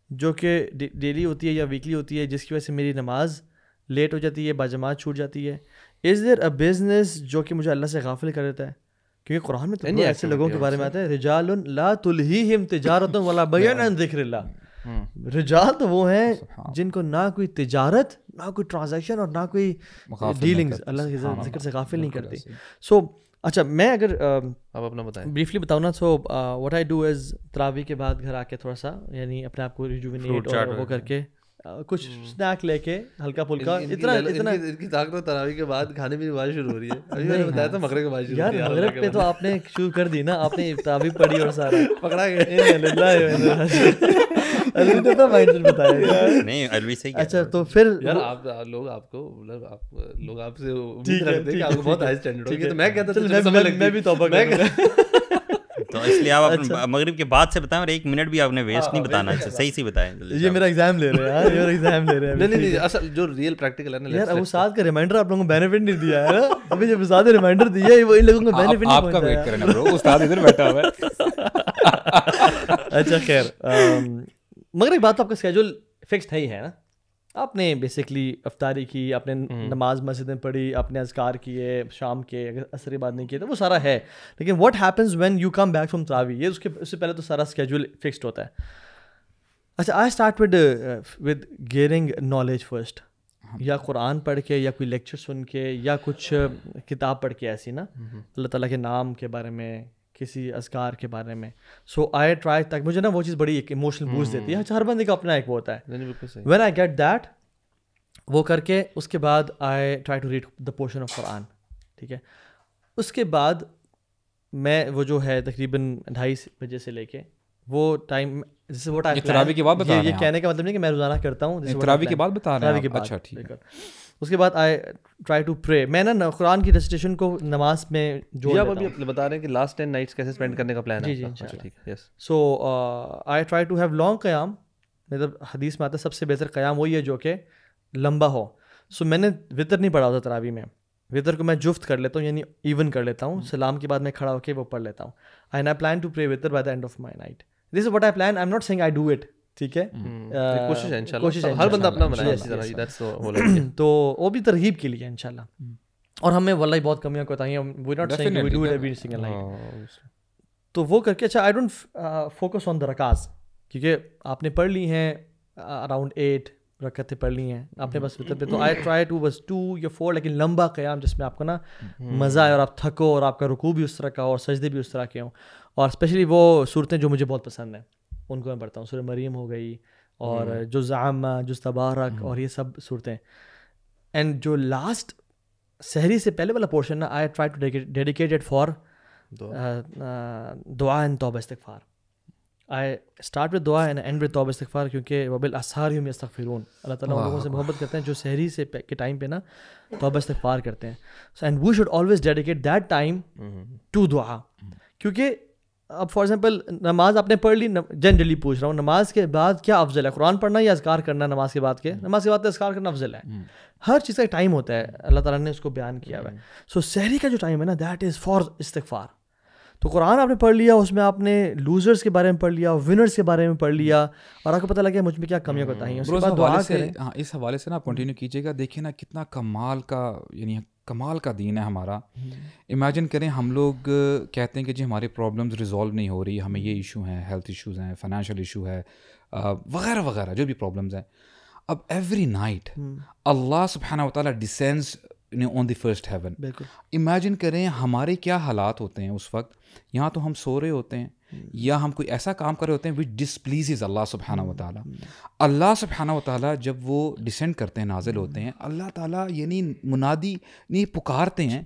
جو کہ ڈیلی ہوتی ہے یا ویکلی ہوتی ہے, جس کی وجہ سے میری نماز لیٹ ہو جاتی ہے, باجماعت چھوٹ جاتی ہے. از دیر اے بزنس جو کہ مجھے اللہ سے غافل کر دیتا ہے, کیونکہ قرآن میں تو ایسے لوگوں کے بارے میں آتا ہے رجال لا تلہیہم تجارت ولا بیع عن ذکر اللہ. رجال تو وہ ہیں جن کو نہ کوئی تجارت, نہ کوئی ٹرانزیکشن اور نہ کوئی ڈیلنگز اللہ کے ذکر سے غافل نہیں کرتی. سو اچھا میں اگر آپ اپنا بتائیں بریفلی بتاؤں نا, so what I do is تراویح کے بعد گھر آ کے تھوڑا سا یعنی اپنے آپ کو ریجوینیٹ اور وہ کر کے کچھ اسنیک لے کے ہلکا پھلکا اتنا ان کی طاقت تراویح کے بعد کھانے پینے کی بات شروع ہو رہی ہے. ابھی میں نے بتایا تھا مغرب کے بعد شروع یار مغرب پہ تو آپ نے شروع کر دی نا, آپ نے تراویح پڑھی اور سارا پکڑا گیا. اچھا تو پھر یار آپ لوگ آپ کو لوگ آپ سے امید رکھتے ہیں کہ آپ کو بہت ہائی اسٹینڈرڈ ہوگی, تو میں کہتا ہوں میں بھی توبہ کروں گا. تو اس لیے آپ مغرب کے بعد سے بتائیں, اور 1 منٹ بھی آپ نے ویسٹ نہیں بتانا, صحیح سے بتائیں. یہ میرا ایگزام لے رہے ہیں یار, یہ ایگزام لے رہے ہیں. نہیں اصل جو ریئل پریکٹیکل ہے نا یار ابو سعد کا ریمائنڈر آپ لوگوں کو بینیفٹ نہیں دیا ہے نا, ابھی جب استاد نے ریمائنڈر دیا ہے وہ ان لوگوں کو بینیفٹ نہیں آپ کا ویٹ کرنا برو, استاد ادھر بیٹھا ہوا ہے. اچھا خیر, مگر ایک بات تو آپ کا اسکیجول فکسڈ ہے ہی ہے نا, آپ نے بیسکلی افطاری کی, آپ نے نماز مسجد میں پڑھی, آپ نے اذکار کیے شام کے, اگر عصر بعد نہیں کیے تو وہ سارا ہے. لیکن what happens when you come back from تراویح, یہ اس سے پہلے تو سارا اسکیجول فکسڈ ہوتا ہے. اچھا آئی start with gearing knowledge first, یا قرآن پڑھ کے یا کوئی لیکچر سن کے یا کچھ کتاب پڑھ کے ایسی نا اللہ تعالیٰ کے نام کے بارے میں, کسی اذکار کے بارے میں. سو آئی ٹرائی, تک مجھے نا وہ چیز بڑی ایک ایموشنل بوسٹ دیتی ہے. ہر بندے کا اپنا ایک وہ ہوتا ہے. وین آئی گیٹ دیٹ, وہ کر کے اس کے بعد I try to read the portion of Quran. ٹھیک ہے, اس کے بعد میں وہ جو ہے تقریباً 2:30 بجے سے لے کے وہ ٹائم, جیسے وہ ٹائم تراویح کے بعد بتا رہے ہیں, یہ کہنے کا مطلب نہیں کہ میں روزانہ کرتا ہوں, تراویح کے بعد بتا رہے ہیں. اچھا ٹھیک ہے. اس کے بعد آئی ٹرائی ٹو پرے. میں نا قرآن کی ریسیٹیشن کو نماز میں جو آپ ابھی بتا رہے ہیں کہ لاسٹ 10 نائٹس کیسے اسپینڈ کرنے کا پلان ہے. جی اچھا ٹھیک ہے. Yes. So I try to have long قیام. مطلب حدیث میں آتا ہے سب سے بہتر قیام وہی ہے جو کہ لمبا ہو. سو میں نے وطر نہیں پڑھا ہوتا تراویح میں, وطر کو میں جفت کر لیتا ہوں یعنی ایون کر لیتا ہوں, سلام کے بعد میں کھڑا ہو کے وہ پڑھ لیتا ہوں. And I plan to pray وطر by the end of my night. This is what I plan, I am not saying I do it. ٹھیک ہے, کوشش ہے انشاءاللہ, ہر بندہ اپنا بنائے اسی طرح. دیٹس تو وہ بھی ترغیب کے لیے انشاءاللہ. اور ہمیں واللہ بہت کمیاں کوتاہیاں, we not seeing we do it every single night. تو وہ کر کے اچھا آئی ڈونٹ فوکس آن دا رکعات, کیونکہ آپ نے پڑھ لی ہیں اراؤنڈ 8 رکعتیں پڑھ لی ہیں آپ نے بس وطر پہ. تو آئی ٹرائی ٹو بس 2 یا 4, لیکن لمبا قیام جس میں آپ کو نا مزہ آئے اور آپ تھکو اور آپ کا رکوع بھی اس طرح کا اور سجدے بھی اس طرح کے ہوں. اور اسپیشلی وہ صورتیں جو مجھے بہت پسند ہیں ان کو میں پڑھتا ہوں. سورہ مریم ہو گئی اور جو زعامہ, جو تبارک, اور یہ سب صورتیں. اینڈ جو لاسٹ سحری سے پہلے والا پورشن نا, I try to dedicate it for دعا اینڈ توبہ استغفار. آئی اسٹارٹ ود دعا اینڈ اینڈ ود توبہ استغفار, کیونکہ وبالاسحار هم یستغفرون, اللہ تعالیٰ ان لوگوں سے محبت کرتے ہیں جو سحری سے کے ٹائم پہ نا توبہ استغفار کرتے ہیں. And we should always dedicate that time to دعا. کیونکہ اب فار ایگزامپل نماز آپ نے پڑھ لی, جنرلی پوچھ رہا ہوں, نماز کے بعد کیا افضل ہے, قرآن پڑھنا یا اذکار کرنا؟ نماز کے بعد نماز کے بعد اذکار کرنا افضل ہے. ہر چیز کا ایک ٹائم ہوتا ہے, اللہ تعالیٰ نے اس کو بیان کیا ہوا ہے. سو سحری کا جو ٹائم ہے نا, دیٹ از فار استغفار. تو قرآن آپ نے پڑھ لیا, اس میں آپ نے لوزرس کے بارے میں پڑھ لیا, ونرس کے بارے میں پڑھ لیا, اور آپ کو پتہ لگا مجھ میں کیا کمیاں کوتاہیاں ہیں. اس کے بعد دعا کریں. ہاں, اس حوالے سے نا آپ کنٹینیو کیجیے گا. دیکھیں نا کتنا کمال کا, یعنی کمال کا دین ہے ہمارا. امیجن کریں ہم لوگ کہتے ہیں کہ جی ہماری پرابلمز ریزالو نہیں ہو رہی, ہمیں یہ ایشو ہیں, ہیلتھ ایشوز ہیں, فائنینشیل ایشو ہے, وغیرہ وغیرہ جو بھی پرابلمز ہیں. اب ایوری نائٹ اللہ سبحانہ و تعالیٰ ڈسینڈز آن دی فرسٹ ہیون. بالکل امیجن کریں ہمارے کیا حالات ہوتے ہیں اس وقت. یہاں تو ہم سو رہے ہوتے ہیں یا ہم کوئی ایسا کام کر رہے ہوتے ہیں وچ ڈسپلیزز اللہ سبحانہ و تعالیٰ. اللہ سبحانہ و تعالیٰ جب وہ ڈسینڈ کرتے ہیں, نازل ہوتے ہیں, اللہ تعالیٰ یعنی منادی نہیں پکارتے ہیں,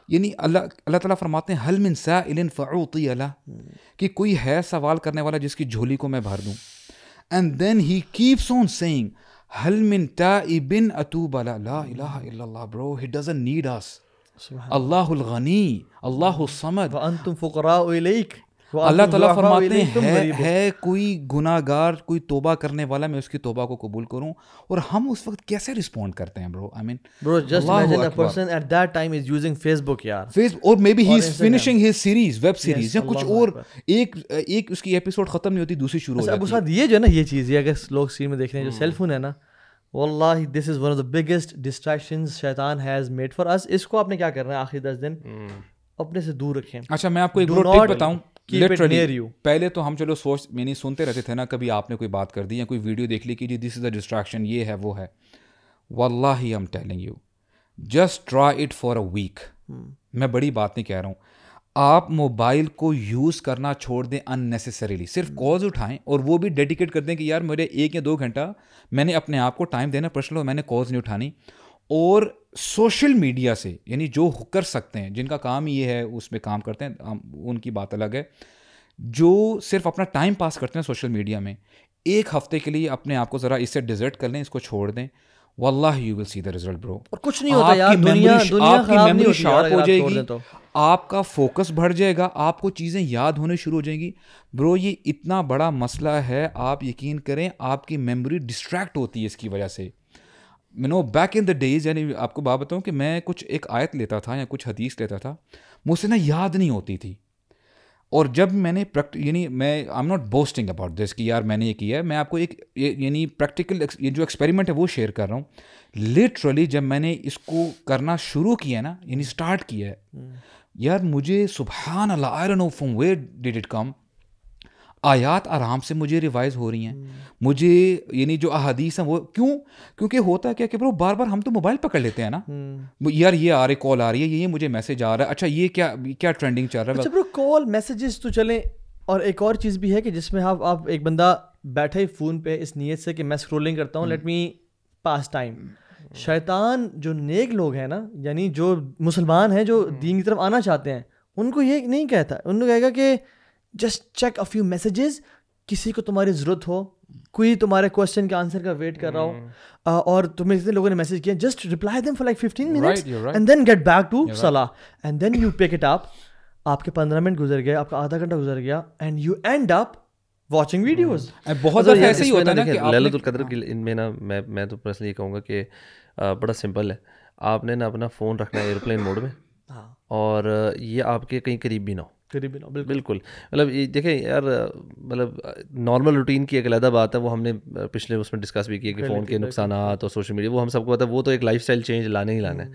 یعنی اللہ تعالیٰ فرماتے ہیں حل من سائل فأعطی لہ, کہ کوئی ہے سوال کرنے والا جس کی جھولی کو میں بھر دوں. And then he keeps on saying حل من تائب اتوب لہ. لا الہ الا اللہ برو, ہی ڈزنٹ نیڈ اس. اللہ الغنی, اللہ الصمد, وانتم فقراء الیک. اللہ تعالیٰ فرماتے ہیں ہے کوئی گناہ گار, کوئی توبہ کرنے والا, میں اس کی توبہ کو قبول کروں. اور ہم اس وقت کیسے رسپونڈ کرتے ہیں برو؟ I mean bro just imagine a person at that time is using Facebook یار, اور maybe he is finishing his series, web series یا کچھ اور, ایک اس کی ایپیسوڈ ختم نہیں ہوتی دوسری شروع ہو جاتی ہے. ابو سعد یہ جو ہے نا, یہ چیز یہ اگر لوگ اسکرین میں دیکھ رہے ہیں, جو سیل فون ہے نا, واللہ this is one of the biggest distractions شیطان ہیز میڈ فار اس. اس کو آپ نے کیا کرنا ہے آخری 10 دن, اپنے سے دور رکھیں. اچھا میں آپ کو ایک ٹپ بتاؤں, لٹرلی پہلے تو ہم چلو سوچ میں نہیں سنتے رہتے تھے نا, کبھی آپ نے کوئی بات کر دی یا کوئی ویڈیو دیکھ لی کہ جی دس از اے ڈسٹریکشن, یہ ہے وہ ہے. واللہ I am telling you just try it for a week. میں بڑی بات نہیں کہہ رہا ہوں, آپ موبائل کو یوز کرنا چھوڑ دیں اننیسیسریلی, صرف کالز اٹھائیں اور وہ بھی ڈیڈیکیٹ کر دیں کہ یار میرے 1 یا 2 گھنٹہ میں نے اپنے آپ کو ٹائم دینا پرسنل, میں نے کالز نہیں اٹھانی. اور سوشل میڈیا سے یعنی جو کر سکتے ہیں, جن کا کام یہ ہے اس میں کام کرتے ہیں, ان کی بات الگ ہے. جو صرف اپنا ٹائم پاس کرتے ہیں سوشل میڈیا میں, 1 ہفتے کے لیے اپنے آپ کو ذرا اس سے ڈیزرٹ کر لیں, اس کو چھوڑ دیں, واللہ you will C the result برو. اور کچھ نہیں ہوتا یار, دنیا آپ کی خراب نہیں میموری ہوتی شارپ ہو جائے گی, تو آپ کا فوکس بڑھ جائے گا, آپ کو چیزیں یاد ہونے شروع ہو جائیں گی. برو یہ اتنا بڑا مسئلہ ہے, آپ یقین کریں آپ کی میموری ڈسٹریکٹ ہوتی ہے اس کی وجہ سے. نو بیک ان دا ڈیز, یعنی آپ کو بات بتاؤں کہ میں کچھ ایک آیت لیتا تھا یا کچھ حدیث لیتا تھا, مجھ سے نا یاد نہیں ہوتی تھی. اور جب میں نے یعنی میں آئی am not boosting about this کہ یار میں نے یہ کیا ہے, میں آپ کو ایک یعنی پریکٹیکل یہ جو ایکسپیریمنٹ ہے وہ شیئر کر رہا ہوں. لٹرلی جب میں نے اس کو کرنا شروع کیا نا, یعنی اسٹارٹ کیا ہے یار, مجھے سبحان Allah I don't know from where did it come, آیات آرام سے مجھے ریوائز ہو رہی ہیں. مجھے یعنی جو احادیث ہیں وہ کیونکہ ہوتا ہے کیا کہ برو بار بار ہم تو موبائل پکڑ لیتے ہیں نا, یار یہ آ رہے کال آ رہی ہے, یہ مجھے میسج آ رہا ہے, اچھا یہ کیا ٹرینڈنگ چل رہا ہے. اچھا برو کال میسیجز تو چلیں, اور ایک اور چیز بھی ہے کہ جس میں آپ ایک بندہ بیٹھے فون پہ اس نیت سے کہ میں اسکرولنگ کرتا ہوں, لیٹ می پاس ٹائم. شیطان جو نیک لوگ ہیں نا, یعنی جو مسلمان ہیں جو دین کی طرف آنا چاہتے ہیں, ان کو یہ نہیں کہتا, ان کو کہے گا کہ just check a few messages, کسی کو تمہاری ضرورت ہو, کوئی تمہارے کوشچن کے آنسر کا ویٹ کر رہا ہو, اور تمہیں اتنے لوگوں نے میسج کیا, just reply them for like 15 minutes and then get back to صلاح, and then you pick it up. آپ کے 15 منٹ گزر گئے, آپ کا آدھا گھنٹہ گزر گیا, and you and up watching videos. بہت زیادہ ایسے ہی ہوتا ہے نا کہ لیلۃ القدر کی ان میں نا, میں تو پرسنلی یہ کہوں گا کہ بڑا سمپل ہے. آپ نے نا اپنا فون رکھنا ہے ایئرپلین موڈ میں, اور یہ آپ کے کہیں قریب بھی نہ ہو, بالکل. مطلب یہ دیکھیں یار, مطلب نارمل روٹین کی ایک علیحدہ بات ہے, وہ ہم نے پچھلے اس میں ڈسکس بھی کیا کہ فون کے نقصانات اور سوشل میڈیا, وہ ہم سب کو پتا ہے, وہ تو ایک لائف اسٹائل چینج لانا ہی لانا ہے.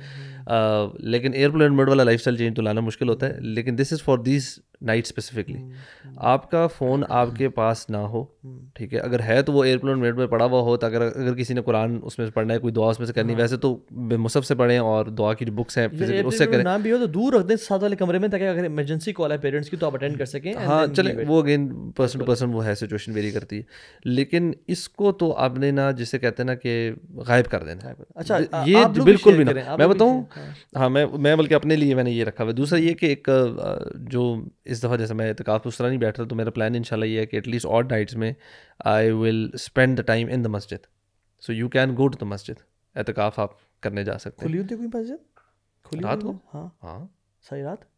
لیکن ایئرپلین موڈ والا لائف اسٹائل چینج تو لانا مشکل ہوتا ہے. لیکن this is for these night specifically. آپ کا فون آپ کے پاس نہ ہو, ٹھیک ہے, اگر ہے تو وہ ایئرپلین موڈ میں پڑا ہوا ہو, تو اگر کسی نے قرآن اس میں سے پڑھنا ہے, کوئی دعا اس میں سے کرنی, ویسے تو مصحف سے پڑھیں, اور دعا کی جو بکس ہیں اس سے کریں. نہ بھی ہو تو دور رکھ دیں ساتھ والے کمرے میں, تاکہ اگر ایمرجنسی کال ہے پیرنٹس کی تو آپ اٹینڈ کر سکیں. ہاں چلیں, وہ اگین پرسن ٹو پرسن وہ ہے, سچویشن ویری کرتی ہے. لیکن اس کو تو آپ نے نا جسے کہتے ہیں نا کہ غائب کر دینا. اچھا یہ بالکل بھی نہ, میں بتاؤں, ہاں میں بلکہ اپنے لیے میں نے یہ رکھا ہوا ہے. دوسرا یہ کہ ایک جو اس دفعہ جیسے میں اعتکاف اس طرح نہیں بیٹھ رہا, تو میرا پلان انشاءاللہ یہ ہے کہ ایٹ لیسٹ آڈ نائٹس میں آئی will spend the time in the مسجد. So you can go to the مسجد, اعتکاف آپ کرنے جا سکتے ہیں. کھلی ہوتی ہے کوئی مسجد رات کو؟ ہاں صحیح رات,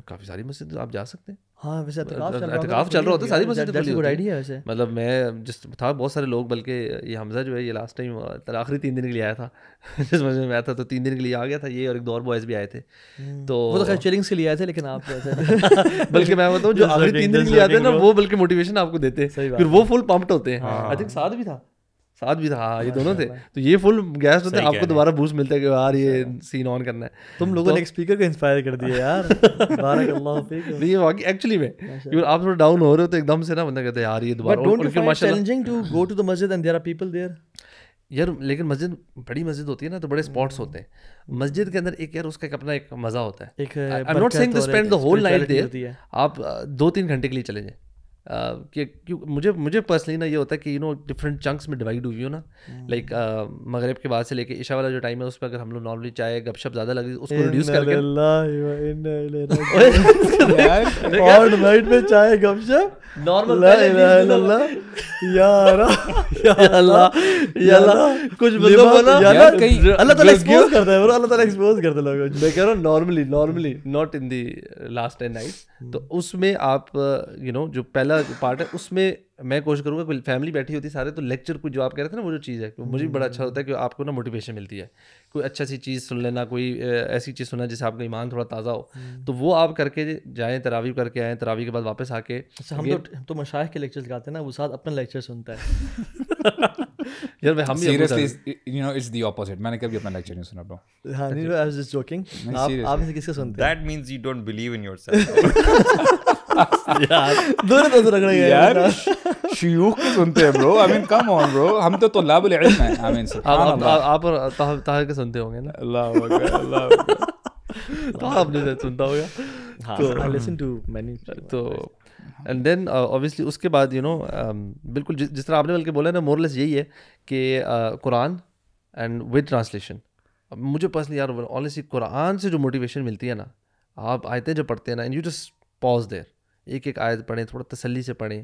کافی ساری مسجد آپ جا سکتے ہیں. ہاں ویسے اعتکاف چل رہا ہوتا ہے, ساری مسجد کھلی ہوتی آئیڈیا ہے ویسے. مطلب میں جس تھا بہت سارے لوگ, بلکہ یہ حمزہ جو ہے یہ لاسٹ ٹائم آخری 3 دن کے لیے آیا تھا, جس مسجد میں آیا تھا, تو 3 دن کے لیے آ گیا تھا. یہ اور ایک دو اور بوائز بھی آئے تھے, تو وہ تو خیر چیلنگس کے لیے آئے تھے, لیکن آپ بلکہ میں بتاؤں جو آخری 3 دن کے لیے آتے ہیں نا, وہ بلکہ موٹیویشن آپ کو دیتے ہیں, پھر وہ فل پمپڈ ہوتے ہیں. آئی تھنک ساتھ بھی تھا, ہاں یہ دونوں تھے, تو یہ فل گیس ہوتے ہیں, آپ کو دوبارہ بوسٹ ملتا ہے کہ یار یہ سین آن کرنا ہے. تم لوگوں نے ایک اسپیکر کو انسپائر کر دیا یار, بارک اللہ فیک. یہ واقعی ایکچولی میں آپ تھوڑا ڈاؤن ہو رہے ہو تو ایک دم سے نا بندہ کہتا ہے یار یہ دوبارہ challenging to go to the مسجد and there are people there. یار لیکن مسجد بڑی مسجد ہوتی ہے نا, تو بڑے اسپاٹس ہوتے ہیں مسجد کے اندر, ایک یار اس کا اپنا ایک مزہ ہوتا ہے. I am not saying to spend the whole night there, آپ 2-3 گھنٹے کے لیے چلے جائیں. کہ مجھے پرسنلی نا یہ ہوتا ہے کہ ڈفرینٹ چنکس میں ڈیوائڈ ہوئی ہو نا, لائک مغرب کے بعد سے لے کے عشاء والا جو ٹائم ہے, اس پہ اگر ہم لوگ نارملی چائے گپ شپ زیادہ لگی, اس کو ریڈیوس کر کے اور نائٹ میں چائے گپ شپ نارمل, لا الہ الا اللہ, یا اللہ یا اللہ, کچھ مطلب نا اللہ تعالیٰ ایکسپوز کرتا ہے, اللہ تعالیٰ ایکسپوز کرتا ہے لوگوں. میں کہہ رہا ہوں normally not in the last 10 nights. تو اس میں آپ جو پہلا پارٹ ہے, اس میں میں کوشش کروں گا, کوئی فیملی بیٹھی ہوتی ہے سارے, تو لیکچر کو جو آپ کہہ رہے تھے نا, وہ جو چیز ہے مجھے بھی بڑا اچھا ہوتا ہے کہ آپ کو نا موٹیویشن ملتی ہے. کوئی اچھا سی چیز سن لینا, کوئی ایسی چیز سننا جس سے آپ کا ایمان تھوڑا تازہ ہو, تو وہ آپ کر کے جائیں, تراویح کر کے آئیں, تراویح کے بعد واپس آ کے. ہم تو مشائخ کے لیکچر لگاتے ہیں نا, وہ ساتھ اپنا لیکچر سنتا ہے. یار ہم seriously you know it's the opposite. میں نے کبھی اپنا لیکچر نہیں سنا برو. ہاں نہیں آئی واز جسٹ جوکنگ. آپ سے کس کا سنتے ہیں؟ That means you don't believe in yourself. یار دونوں طرف رکھ رہے ہیں یار شیوخ کو سنتے ہیں برو. آئی مین کم آن برو, ہم تو طلاب العلم ہیں. آئی مین آپ اور طاہر کے سنتے ہوں گے نا. اللہ اکبر اللہ اکبر. آپ نے سنتا ہوگا. تو I listen to many. تو اینڈ دین اوبیسلی اس کے بعد یو نو بالکل جس طرح آپ نے بلکہ بولا نا مورلیس یہی ہے کہ قرآن اینڈ ود ٹرانسلیشن. اب مجھے پرسنلی یار آنیسٹلی قرآن سے جو موٹیویشن ملتی ہے نا, آپ آیتیں جب پڑھتے ہیں نا اینڈ یو جسٹ پاز دیر, ایک ایک آیت پڑھیں, تھوڑا تسلی سے پڑھیں,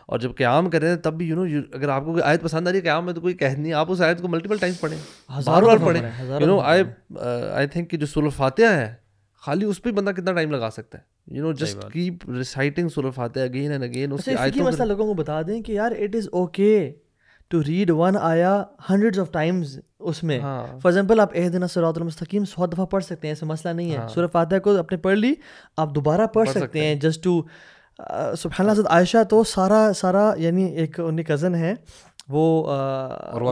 اور جب قیام کریں تب بھی یو نو اگر آپ کو کوئی آیت پسند آ رہی ہے قیام میں تو کوئی قید نہیں, آپ اس آیت کو ملٹیپل ٹائمس پڑھیں, بار بار پڑھیں. یو نو آئی تھنک کہ جو سورۃ الفاتحہ ہے خالی اس پہ بندہ کتنا ٹائم لگا سکتا ہے. You know just keep reciting سورۃ الفاتحہ اگین اینڈ اگین. اس کی آیتوں کا مسئلہ لوگوں کو بتا دیں کہ یار it is okay to read one آیا ہنڈریڈز آف ٹائمز. اس میں فار ایگزامپل آپ اہدنا الصراط المستقیم 100 دفعہ پڑھ سکتے ہیں, ایسا مسئلہ نہیں ہے. سورۃ فاتحہ کو اپنے پڑھ لی, آپ دوبارہ پڑھ سکتے ہیں جسٹ ٹو سبحان اللہ. حضرت عائشہ تو سارا یعنی ایک ان کی کزن ہے وہ عروہ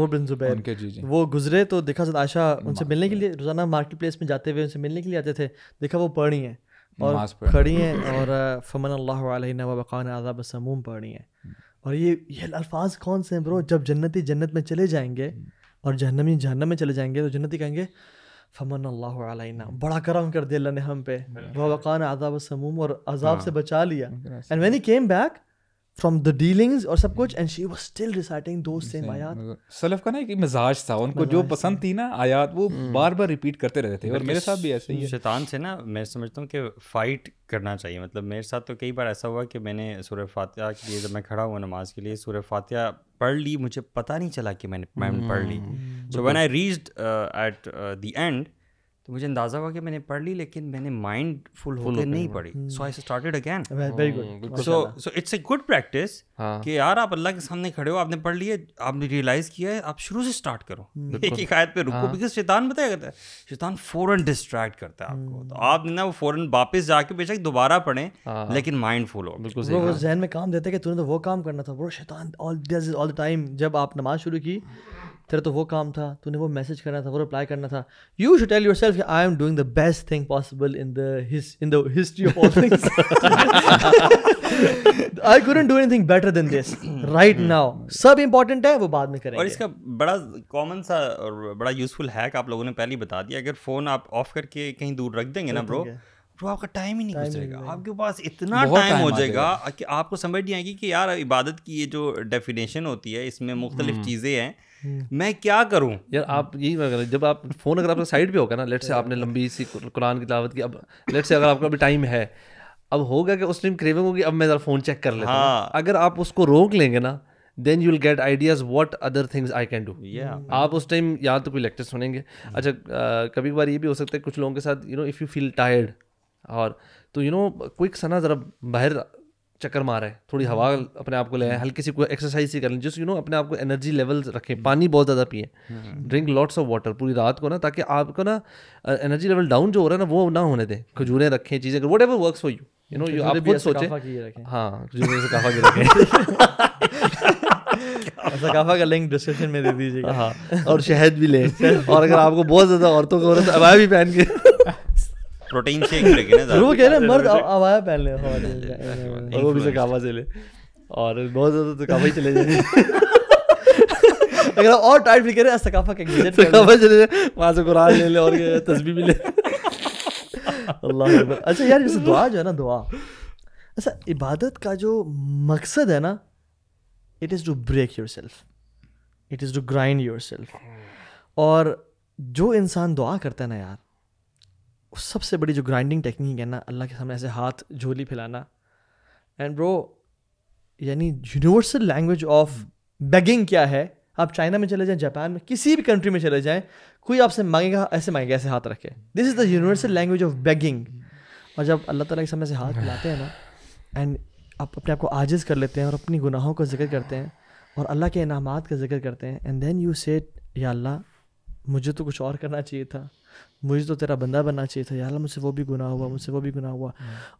بن زبیر, وہ گزرے تو دیکھا حضرت عائشہ ان سے ملنے کے لیے روزانہ مارکیٹ پلیس میں جاتے ہوئے ان سے ملنے کے لیے آتے تھے, دیکھا وہ پڑھ رہی ہیں اور کھڑی ہیں اور فمن اللہ علینا ووقانا عذاب السموم پڑھ رہی ہیں. اور یہ الفاظ کون سے ہیں برو؟ جب جنتی جنت میں چلے جائیں گے اور جہنمی جہنم میں چلے جائیں گے تو جنتی کہیں گے فمن اللہ علینا, بڑا کرم کر دیا اللہ نے ہم پہ, ووقانا عذاب السموم, اور عذاب سے بچا لیا. And when he came back from the dealings اور سب کچھ, and she was still reciting those same آیات. سلف کا نا ایک مزاج تھا, ان کو جو پسند تھی نا آیات وہ بار بار ریپیٹ کرتے رہتے تھے. اور میرے ساتھ بھی ایسے ہی ہے. شیطان سے نا میں سمجھتا ہوں کہ فائٹ کرنا چاہیے. مطلب میرے ساتھ تو کئی بار ایسا ہوا کہ میں نے سورہ فاتحہ کے لیے جب میں کھڑا ہوا نماز کے لیے سورہ فاتحہ پڑھ لی, مجھے پتہ نہیں چلا کہ میں نے پڑھ لی. So when I reached at the end تو مجھے اندازہ ہوا کہ میں نے پڑھ لی, لیکن میں نے مائنڈ فل ہو کے نہیں پڑھی. So I started again. Very good. So it's a good practice کہ یار آپ اللہ کے سامنے کھڑے ہو, آپ نے پڑھ لیے, آپ نے ریئلائز کیا ہے, آپ شروع سے اسٹارٹ کرو, ایک ایک آیت پہ رکو. بیکاز شیطان بتایا کرتا ہے, شیطان فوراً ڈسٹریکٹ کرتا ہے آپ کو. تو آپ نے نا وہ فوراً واپس جا کے بے شک دوبارہ پڑھیں لیکن مائنڈ فل ہو. وہ ذہن میں کام دیتا ہے کہ تو نے تو وہ کام کرنا تھا. وہ شیطان آل دا ٹائم جب آپ نماز شروع کی تیرا تو وہ کام تھا, تو نے وہ میسج کرنا تھا, وہ رپلائی کرنا تھا. You should tell your self I am doing the best thing possible in the history of all things. I couldn't do anything better than this right now. Sub important ہے وہ بعد میں کریں گے. اور اس کا بڑا کامن سا اور بڑا یوزفل ہیک آپ لوگوں نے پہلے بتا دیا. اگر فون آپ آف کر کے کہیں دور رکھ دیں گے نا برو آپ کا ٹائم ہی نہیں گزرے گا. آپ کے پاس اتنا ٹائم ہو جائے گا کہ آپ کو سمجھ نہیں آئے گی کہ یار عبادت کی یہ جو ڈیفینیشن ہوتی ہے اس میں مختلف چیزیں ہیں, میں کیا کروں. یار آپ یہی جب آپ فون اگر آپ کا سائڈ پہ ہوگا نا, لیٹ سے آپ نے لمبی سی قرآن کی تلاوت کی, اب لیٹ سے اگر آپ کا بھی ٹائم ہے, اب ہوگا کہ اس ٹائم کریونگ ہوگی اب میں ذرا فون چیک کر لیتا ہوں. اگر آپ اس کو روک لیں گے نا then you will get ideas what other things I can do. آپ اس ٹائم یا تو کوئی لیکچر سنیں گے. اچھا کبھی کبھار یہ بھی ہو سکتا ہے کچھ لوگوں کے ساتھ you know if you feel tired اور تو یو نو کوئک سا نا ذرا باہر چکر مارے, تھوڑی ہوا اپنے آپ کو لے آئیں, ہلکی سی کوئی ایکسرسائز ہی کر لیں, جس یو نو اپنے آپ کو انرجی لیولز رکھیں. پانی بہت زیادہ پئیں, ڈرنک لاٹس آف واٹر پوری رات کو نا, تاکہ آپ کو نا انرجی لیول ڈاؤن جو ہو رہا ہے نا وہ نہ ہونے دیں. کھجوریں رکھیں, چیزیں whatever works for you, you know آپ خود سوچیں. ہاں کھجوریں سے کافا کی رکھیں, ثقافت کا لنک ڈسکرپشن میں دے دیجیے گا. ہاں اور شہد بھی لیں. اور اگر آپ کو بہت زیادہ عورتوں کو ہو رہا ہے تو عبایا بھی پہن کے پروٹین شیک رکھیں نا, وہ کہہ رہے ہیں مرد عبایا پہن لیں اور وہ بھی ثقافت سے لیں, اور بہت زیادہ ثقافت ہی چلے جائیں. اگر اور ٹائٹ بھی کریں ثقافت کا ثقافت چلے جائیں, وہاں سے قرآن لے لیں اور تسبیح بھی لیں. اللہ اکبر. اچھا یار جیسے دعا جو ہے نا, دعا اچھا عبادت کا جو مقصد ہے نا, it is to break yourself, it is to grind yourself. اور جو انسان دعا کرتا ہے نا یار, سب سے بڑی جو گرائنڈنگ ٹیکنیک ہے نا, اللہ کے سامنے ایسے ہاتھ جھولی پھیلانا. اینڈ برو یعنی یونیورسل لینگویج آف بیگنگ کیا ہے, آپ چائنا میں چلے جائیں, جاپان میں, کسی بھی کنٹری میں چلے جائیں, کوئی آپ سے مانگے گا ایسے مانگے گا, ایسے ہاتھ رکھے. This is the universal language of begging. اور جب اللہ تعالیٰ کے سامنے سے ہاتھ پھیلاتے ہیں نا, اینڈ آپ اپنے آپ کو عاجز کر لیتے ہیں اور اپنی گناہوں کا ذکر کرتے ہیں اور اللہ کے انعامات کا ذکر کرتے ہیں, اینڈ دین یو سیڈ یا اللہ مجھے تو کچھ اور کرنا چاہیے تھا, مجھے تو تیرا بندہ بننا چاہیے تھا, یا اللہ مجھ سے وہ بھی گناہ ہوا, مجھ سے وہ بھی گناہ ہوا,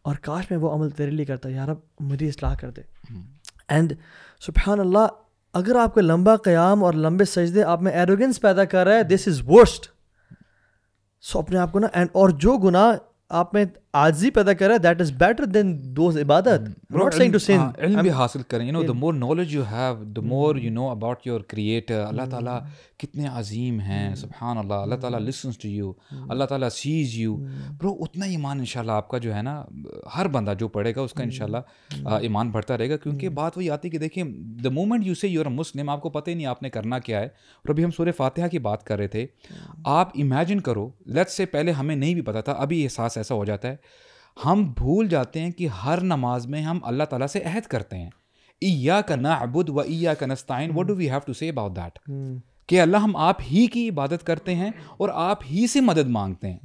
اور کاش میں وہ عمل تیرے لیے کرتا, یا رب میری اصلاح کر دے. اینڈ سبحان اللہ, اگر آپ کا لمبا قیام اور لمبے سجدے آپ میں ایروگنس پیدا کر رہا ہے, دس از ورسٹ. سو اپنے آپ کو نا, اور جو گناہ آپ میں عاجزی پیدا کر رہا ہے, that is better than those عبادت. ناٹ سیئنگ ٹو سن. علم بھی حاصل کریں, the more knowledge you have, the more you know about your creator. اللہ تعالیٰ کتنے عظیم ہیں, سبحان اللہ. اللہ تعالیٰ listens to you, اللہ تعالیٰ sees you. برو اتنا ایمان انشاءاللہ آپ کا جو ہے نا, ہر بندہ جو پڑھے گا اس کا انشاءاللہ ایمان بڑھتا رہے گا. کیونکہ بات وہی آتی ہے کہ دیکھیں, the moment you say you're a Muslim, آپ کو پتہ ہی نہیں آپ نے کرنا کیا ہے. اور ابھی ہم سورہ فاتحہ کی بات کر رہے تھے, آپ امیجن کرو, لیٹس سے پہلے ہمیں نہیں بھی پتا تھا, ابھی احساس ایسا ہو جاتا ہے, ہم بھول جاتے ہیں کہ ہر نماز میں ہم اللہ تعالیٰ سے عہد کرتے ہیں, ایاک نعبد و ایاک نستعین. what do we have to say about that? کہ اللہ ہم آپ ہی کی عبادت کرتے ہیں اور آپ ہی سے مدد مانگتے ہیں.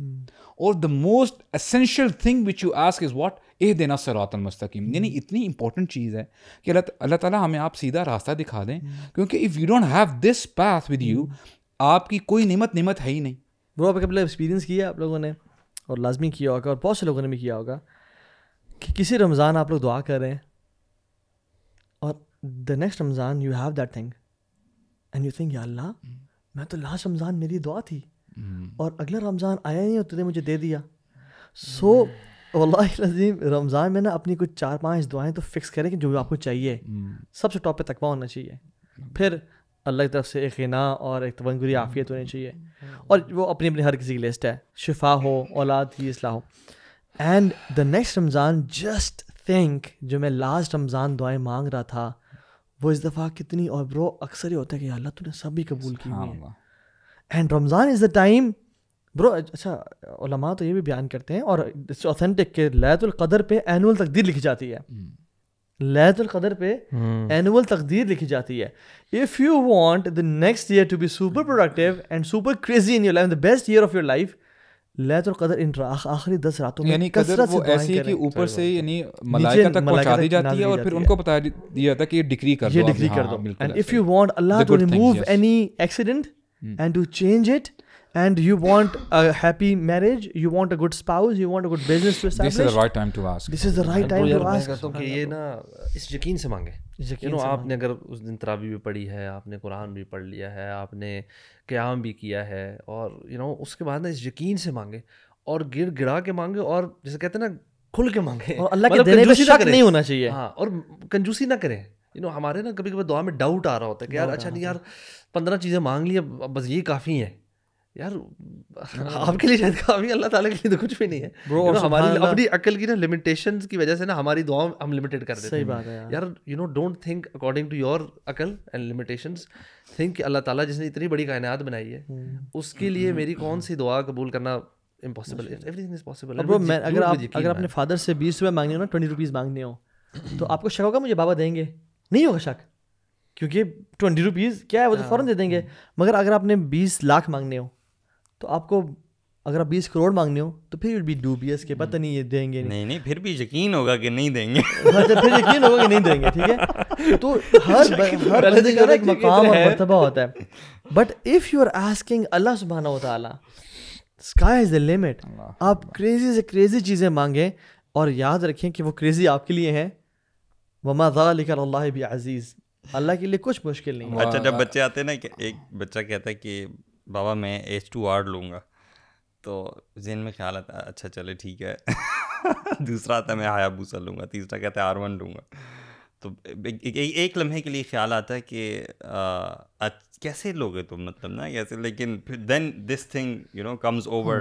اور the most essential thing which you ask is what? اہدنا الصراط المستقیم. یعنی اتنی امپورٹنٹ چیز ہے کہ اللہ تعالیٰ ہمیں آپ سیدھا راستہ دکھا دیں, کیونکہ if you don't have this path with you, آپ کی کوئی نعمت ہے ہی نہیں. وہ آپ کبھی ایکسپیرینس کیا آپ لوگوں نے, اور لازمی کیا ہوگا, اور بہت سے لوگوں نے بھی کیا ہوگا, کہ کسی رمضان آپ لوگ دعا کر رہے ہیں اور دا next Ramzan you have that thing and you think یا اللہ میں تو لاسٹ رمضان میری دعا تھی اور اگلا رمضان آیا نہیں اور تو نے مجھے دے دیا. سو واللہ العظیم رمضان میں نا اپنی کچھ 4-5 دعائیں تو فکس کریں کہ جو آپ کو چاہیے. سب سے ٹاپ پہ تقویٰ ہونا چاہیے, پھر اللہ کی طرف سے ایک غنا اور ایک تبنگری عافیت ہونی چاہیے, اور وہ اپنی اپنی ہر کسی کی لسٹ ہے, شفا ہو, اولاد کی اصلاح ہو. And the next Ramadan just think جو میں لاسٹ رمضان دعائیں مانگ رہا تھا وہ اس دفعہ کتنی, اور برو اکثر یہ ہوتا ہے کہ اللہ تو نے سب بھی قبول کی ہوئی ہیں. And Ramzan is the time برو. اچھا علماء تو یہ بھی بیان کرتے ہیں, اور اٹس اوتھینٹک, کہ لیلۃ القدر پہ اینول تقدیر لکھی جاتی ہے. لیلۃ القدر پہ اینول تقدیر لکھی جاتی ہے. If you want the next year to be super productive and super crazy in your life, the best year of your life, لیلۃ القدر ان آخری 10 راتوں میں یعنی قدر وہ ایسی ہے کہ اوپر سے یعنی ملائکہ تک پہنچا دی جاتی ہے, اور پھر ان کو بتا دیا جاتا ہے کہ یہ ڈگری کر دو, یہ ڈگری کر دو. And if you want Allah to remove any accident and to change it, and you want a happy marriage, you want a good spouse, you want a good business to establish, this is the right time to ask. This is the right time to ask. میں کہتا ہوں کہ یہ نا اس یقین سے مانگے. آپ نے اگر اس دن تراویح بھی پڑھی ہے, آپ نے قرآن بھی پڑھ لیا ہے, آپ نے قیام بھی کیا ہے, اور اس کے بعد نا اس یقین سے مانگے, اور گڑا کے مانگے, اور جیسے کہتے ہیں نا کھل کے مانگے, اور اللہ کے دینے پہ شک نہیں ہونا چاہیے. ہاں, اور کنجوسی نہ کریں. ہمارے نا کبھی کبھی دعا میں ڈاؤٹ آ رہا ہوتا ہے کہ یار اچھا نہیں یار 15 چیزیں مانگ لی, بس یہ کافی ہیں. یار آپ کے لیے شاید کافی, اللہ تعالیٰ کے لیے تو کچھ بھی نہیں ہے. ہماری اپنی عقل کی نا لمیٹیشنز کی وجہ سے نا ہماری دعا ہم لمیٹیڈ کر دیتے ہیں. صحیح بات ہے یار. Don't think according to your عقل اینڈ لمیٹیشنز. تھنک کہ اللہ تعالیٰ جس نے اتنی بڑی کائنات بنائی ہے اس کے لیے میری کون سی دعا قبول کرنا امپاسبل ہے. Everything is possible. اگر اپنے فادر سے 20 روپئے مانگنے ہو نا, 20 روپیز مانگنے ہو, تو آپ کو شک ہوگا مجھے بابا دیں گے, نہیں ہوگا شک, کیونکہ 20 روپیز کیا ہے وہ تو فوراً دے دیں گے. مگر اگر آپ نے 20 لاکھ مانگنے ہو تو آپ کو, اگر آپ 20 کروڑ مانگنے ہو تو پھر بی ڈوبیس کہ پتہ نہیں یہ دیں گے نہیں, پھر بھی یقین ہوگا کہ نہیں دیں گے. پھر یقین ہوگا کہ نہیں دیں گے, ٹھیک ہے. تو ہر بندے کا ایک مقام اور مرتبہ ہوتا ہے. But if you are asking Allah سبحانہ و تعالیٰ, اسکائی از دا لمٹ. آپ کریزی سے کریزی چیزیں مانگیں, اور یاد رکھیں کہ وہ کریزی آپ کے لیے ہیں. وما ذلک علی اللہ بعزیز, اللہ کے لیے کچھ مشکل نہیں ہے. اچھا جب بچے آتے ہیں نا, کہ ایک بچہ کہتا ہے کہ بابا میں H2R لوں گا, تو ذہن میں خیال آتا ہے اچھا چلے ٹھیک ہے. دوسرا آتا ہے میں ہایابوسا لوں گا, تیسرا کہتا ہے R1 لوں گا. تو ایک لمحے کے لیے خیال آتا ہے کہ کیسے لوگے تم, مطلب نا کیسے, لیکن دین دس تھنگ کمز اوور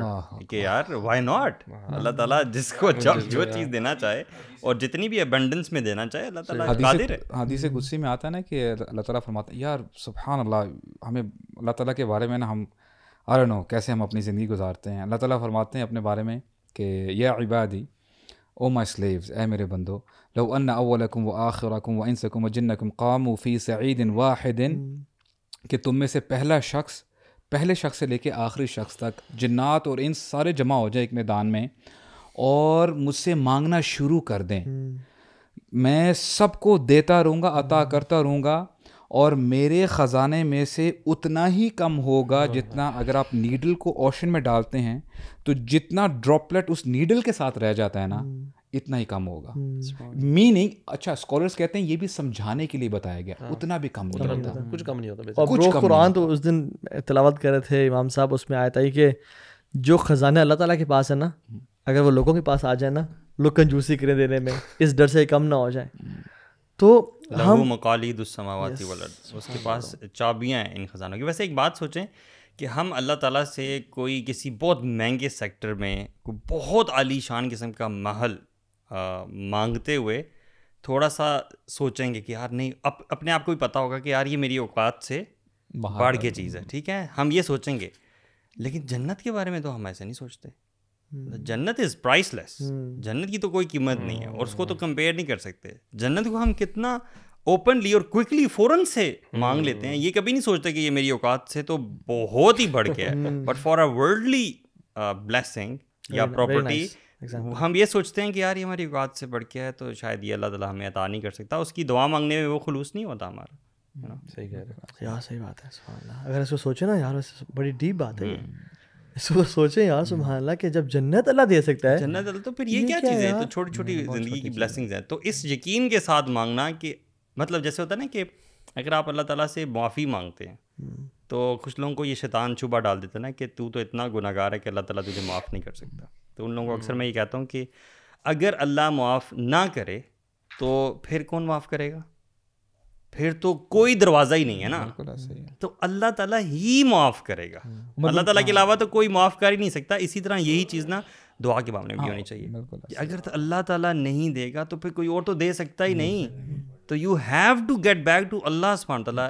کہ یار وائی ناٹ. اللہ تعالیٰ جس کو جو چیز دینا چاہے اور جتنی بھی ابنڈنس میں دینا چاہے, اللہ تعالیٰ قادر ہے. حدیث قدسی میں آتا ہے نا کہ اللہ تعالیٰ فرماتا ہے, یار سبحان اللہ, ہمیں اللہ تعالیٰ کے بارے میں نا ہم I don't know کیسے ہم اپنی زندگی گزارتے ہیں. اللہ تعالیٰ فرماتے ہیں اپنے بارے میں کہ یا عبادی, او مائی سلیوز, اے میرے بندو, لو ان اولکم و آخرکم و انسکم و جنکم قاموا فی سعید واحد, کہ تم میں سے پہلے شخص سے لے کے آخری شخص تک, جنات اور انس سارے جمع ہو جائے ایک میدان میں, اور مجھ سے مانگنا شروع کر دیں, میں سب کو دیتا رہوں گا, عطا کرتا رہوں گا, اور میرے خزانے میں سے اتنا ہی کم ہوگا جتنا اگر آپ نیڈل کو اوشن میں ڈالتے ہیں تو جتنا ڈراپلیٹ اس نیڈل کے ساتھ رہ جاتا ہے نا, اتنا ہی کم ہوگا. میننگ اچھا اسکالرس کہتے ہیں یہ بھی سمجھانے کے لیے بتایا گیا, اتنا بھی کم نہیں ہوتا, کچھ کم نہیں ہوتا. اور برو قرآن تو اس دن تلاوت کر رہے تھے امام صاحب, اس میں آیت آئی کہ جو خزانے اللہ تعالیٰ کے پاس ہے نا, اگر وہ لوگوں کے پاس آ جائے نا, لوگ کنجوسی کریں دینے میں, اس ڈر سے کم نہ ہو جائے. تو لہو مقالید السماوات والارض, اس کے پاس چابیاں ہیں ان خزانوں کی. ویسے ایک بات سوچیں کہ ہم اللہ تعالیٰ سے کوئی کسی بہت مہنگے سیکٹر میں کوئی بہت عالی شان قسم کا محل مانگتے ہوئے تھوڑا سا سوچیں گے کہ یار نہیں, اپنے آپ کو بھی پتہ ہوگا کہ یار یہ میری اوقات سے بڑھ کے چیز ہے, ٹھیک ہے, ہم یہ سوچیں گے. لیکن جنت کے بارے میں تو ہم ایسے نہیں سوچتے. جنت از پرائس لیس, جنت کی تو کوئی قیمت نہیں ہے, اور اس کو تو کمپیئر نہیں کر سکتے. جنت کو ہم کتنا اوپنلی اور کوئکلی فوراً سے مانگ لیتے ہیں, یہ کبھی نہیں سوچتے کہ یہ میری اوقات سے تو بہت ہی بڑھ کے ہے. But for a worldly blessing یا پراپرٹی ہم یہ سوچتے ہیں کہ یار یہ ہماری اوقات سے بڑھ کے ہے, تو شاید یہ اللہ تعالیٰ ہمیں عطا نہیں کر سکتا. اس کی دعا مانگنے میں وہ خلوص نہیں ہوتا ہمارا. صحیح کہہ رہے ہیں یار, صحیح بات ہے. سبحان اللہ. اگر اس کو سوچیں نا یار, بڑی ڈیپ بات ہے. اس کو سوچیں یار سبحان اللہ کہ جب جنت اللہ دے سکتا ہے, جنت اللہ, تو پھر یہ کیا چیز ہے؟ تو چھوٹی چھوٹی زندگی کی بلیسنگز ہیں. تو اس یقین کے ساتھ مانگنا کہ مطلب جیسے ہوتا ہے نا کہ اگر آپ اللہ تعالیٰ سے معافی مانگتے ہیں تو کچھ لوگوں کو یہ شیطان شبہ ڈال دیتا ہے نا کہ تو اتنا گناہ گار ہے کہ اللہ تعالیٰ تجھے معاف نہیں کر سکتا. تو ان لوگوں کو اکثر میں یہ کہتا ہوں کہ اگر اللہ معاف نہ کرے تو پھر کون معاف کرے گا؟ پھر تو کوئی دروازہ ہی نہیں ہے نا. تو اللہ تعالیٰ ہی معاف کرے گا, اللہ تعالیٰ کے علاوہ تو کوئی معاف کر ہی نہیں سکتا. اسی طرح یہی چیز نا دعا کے معاملے میں بھی ہونی چاہیے. اگر اللہ تعالیٰ نہیں دے گا تو پھر کوئی اور تو دے سکتا ہی نہیں. تو you have to get back to Allah سبحانہ تعالیٰ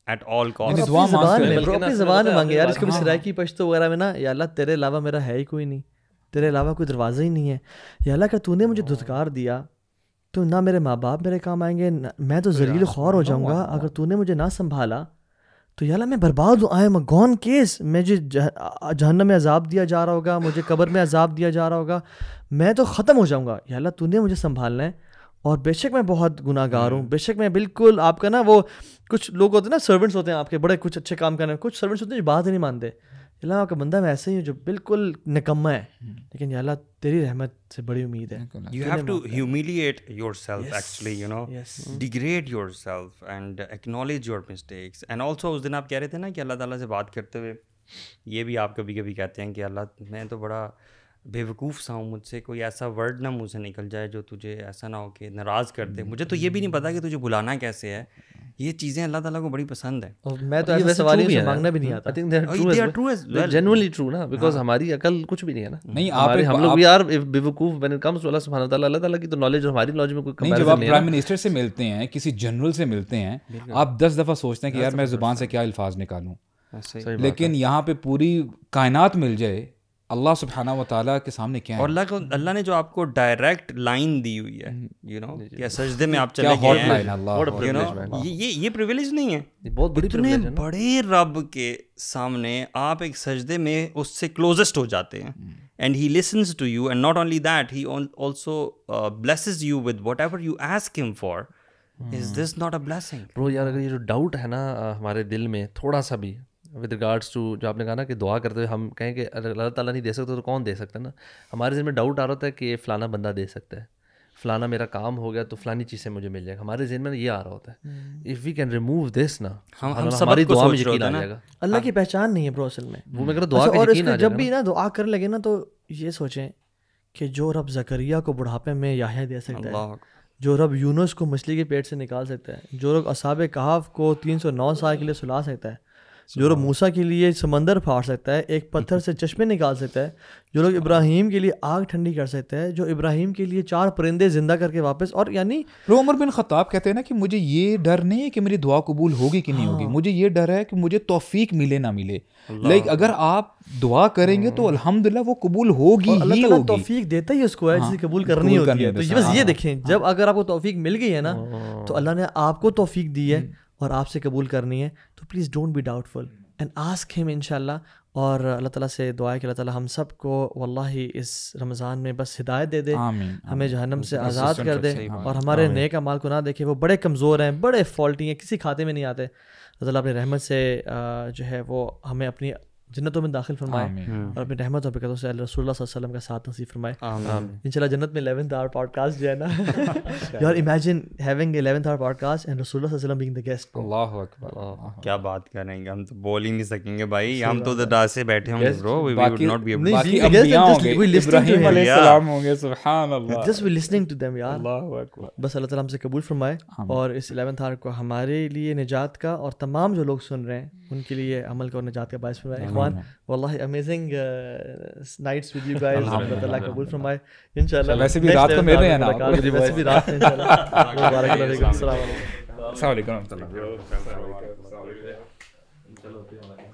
ایٹ آل کاسٹ. اپنی زبان میں مانگے یار. اس کو بھی سرائکی پشتو وغیرہ میں نا, یا اللہ تیرے علاوہ میرا ہے ہی کوئی نہیں, تیرے علاوہ کوئی دروازہ ہی نہیں ہے. یا اللہ کہ تو نے مجھے دھتکار دیا تو نہ میرے ماں باپ میرے کام آئیں گے, میں تو ذلیل خوار ہو جاؤں گا. اگر تو نے مجھے نہ سنبھالا تو یا اللہ میں برباد ہوں, I am a given case. مجھے جہنم میں عذاب دیا جا رہا ہوگا, مجھے قبر میں عذاب دیا جا رہا ہوگا, میں تو ختم ہو جاؤں گا. یا اللہ تو نے مجھے سنبھالنا ہے, اور بے شک میں بہت گناہ گار ہوں, بے شک میں بالکل آپ کا نا وہ کچھ لوگ ہوتے ہیں نا سرونٹس ہوتے ہیں آپ کے بڑے کچھ اچھے کام کرنے, کچھ سرونٹس ہوتے ہیں جو بات ہی نہیں مانتے. اللہ آپ کا بندہ میں ایسے ہی ہوں جو بالکل نکما ہے, لیکن یا اللہ تیری رحمت سے بڑی امید ہے. You have to humiliate yourself actually, you know, degrade yourself and acknowledge your mistakes. And also اس دن آپ کہہ رہے تھے نا کہ اللہ تعالیٰ سے بات کرتے ہوئے یہ بھی آپ کبھی کبھی کہتے ہیں کہ اللہ میں تو بڑا بے وقوف سا ہوں, مجھ سے کوئی ایسا ورڈ نہ منہ سے نکل جائے جو تجھے ایسا نہ ہو کہ ناراض کر دے. مجھے تو یہ بھی نہیں پتا کہ تجھے بلانا کیسے ہے. یہ چیزیں اللہ تعالیٰ کو بڑی پسند ہیں. میں تو ایسے سوال ہی مانگنا بھی نہیں آتا. I think they are true as well. Genuinely true نا, because ہماری عقل کچھ بھی نہیں ہے نا. نہیں ہم لوگ بھی یار بے وقوف when it comes to اللہ سبحانہ تعالیٰ. اللہ تعالیٰ کی تو نالج اور ہماری نالج میں کوئی نہیں. جب آپ پرائم منسٹر سے ملتے ہیں, کسی جنرل سے ملتے ہیں, آپ 10 دفعہ سوچتے ہیں کہ یار میں زبان سے کیا الفاظ نکالوں, لیکن یہاں پہ پوری کائنات مل جائے اللہ سبحانہ و تعالیٰ کے سامنے کیا ہے. اور اللہ نے جو آپ کو ڈائریکٹ لائن دی ہوئی ہے, یو نو, کہ سجدے میں آپ چلے گئے ہیں, یہ پریویلیج نہیں ہے. بہت بڑی اتنے بڑے رب کے سامنے آپ ایک سجدے میں اس سے کلوزسٹ ہو جاتے ہیں, and he listens to you, and not only that, he also blesses you with whatever you ask him for. Is this not a blessing? Bro یار اگر یہ جو ڈاؤٹ ہے نا ہمارے دل میں تھوڑا سا بھی ود ریگارڈس ٹو جو آپ نے کہا نا کہ دعا کرتے ہوئے ہم کہیں کہ اللہ تعالیٰ نہیں دے سکتا تو کون دے سکتا ہے نا. ہمارے ذہن میں ڈاؤٹ آ رہا ہوتا ہے کہ فلانا بندہ دے سکتا ہے, فلانا میرا کام ہو گیا تو فلانی چیز سے مجھے مل جائے گا. ہمارے ذہن میں یہ آ رہا ہوتا ہے. If we can remove this نا, ہماری دعا میں یقین آ جائے گا. اللہ کی پہچان نہیں ہے برو اصل میں وہ, میں کہہ رہا دعا کا یقین آ جائے گا. جب بھی نا دعا کرنے لگے نا تو یہ سوچیں کہ جو رب زکریا کو بڑھاپے میں یحییٰ دے سکتا ہے, جو رب یونس کو مچھلی کے پیٹ سے نکال سکتا ہے, جو رب اصحاب کہف کو 309 سال کے لیے سلا سکتا ہے, جو لوگ موسیٰ کے لیے سمندر پھاڑ سکتا ہے, ایک پتھر سے چشمے نکال سکتا ہے, جو لوگ ابراہیم کے لیے آگ ٹھنڈی کر سکتا ہے, جو ابراہیم کے لیے 4 پرندے زندہ کر کے واپس. اور یعنی عمر بن خطاب کہتے ہیں نا کہ مجھے یہ ڈر نہیں ہے کہ میری دعا قبول ہوگی کہ نہیں ہوگی, مجھے یہ ڈر ہے کہ مجھے توفیق ملے نہ ملے. لائک اگر آپ دعا کریں گے تو الحمدللہ وہ قبول ہوگی ہی اللہ تعالیٰ توفیق دیتا ہی اس کو ہے جسے قبول کرنی ہوتی ہے. تو بس یہ دیکھیں, جب اگر آپ کو توفیق مل گئی ہے نا تو اللہ نے آپ کو توفیق دی ہے اور آپ سے قبول کرنی ہے. تو please don't be doubtful and ask ہم انشاءاللہ. اور اللہ تعالیٰ سے دعا ہے کہ اللہ تعالیٰ ہم سب کو واللہ اس رمضان میں بس ہدایت دے دے, ہمیں جہنم سے آزاد کر دے, اور ہمارے نیک اعمال کو نہ دیکھے. وہ بڑے کمزور ہیں, بڑے فالٹی ہیں, کسی کھاتے میں نہیں آتے. اللہ تعالیٰ اپنی رحمت سے جو ہے وہ ہمیں اپنی جنتوں میں داخل فرمائے اور اپنی رحمت اور برکتوں سے رسول اللہ صلی اللہ علیہ وسلم کا ساتھ نصیب فرمائے انشاءاللہ. جنت میں 11th hour podcast جو ہے نا یار imagine having 11th hour podcast and رسول اللہ صلی اللہ علیہ وسلم being the guest. اللہ اکبر, کیا بات کریں گے, ہم تو بول ہی نہیں سکیں گے بھائی, ہم تو ادھر سے بیٹھے ہوں گے bro, we would not be able to. باقی انبیاء ہوں گے, ابراہیم علیہ السلام ہوں گے, سبحان اللہ, just we listening to them یار. اللہ اکبر. بس اللہ تعالیٰ ہم سے قبول فرمائے اور اس 11th hour کو ہمارے لیے نجات کا اور تمام جو لوگ سن رہے ہیں ان کے لیے عمل کا اور نجات کا باعث فرمائے. اخوان واللہ amazing nights with you guys, Allah تعالیٰ قبول فرمائے انشاءاللہ. ویسے بھی رات کو مل رہے ہیں نا, ویسے بھی رات میں انشاءاللہ. مبارک اللہ فیکم. السلام علیکم. السلام علیکم.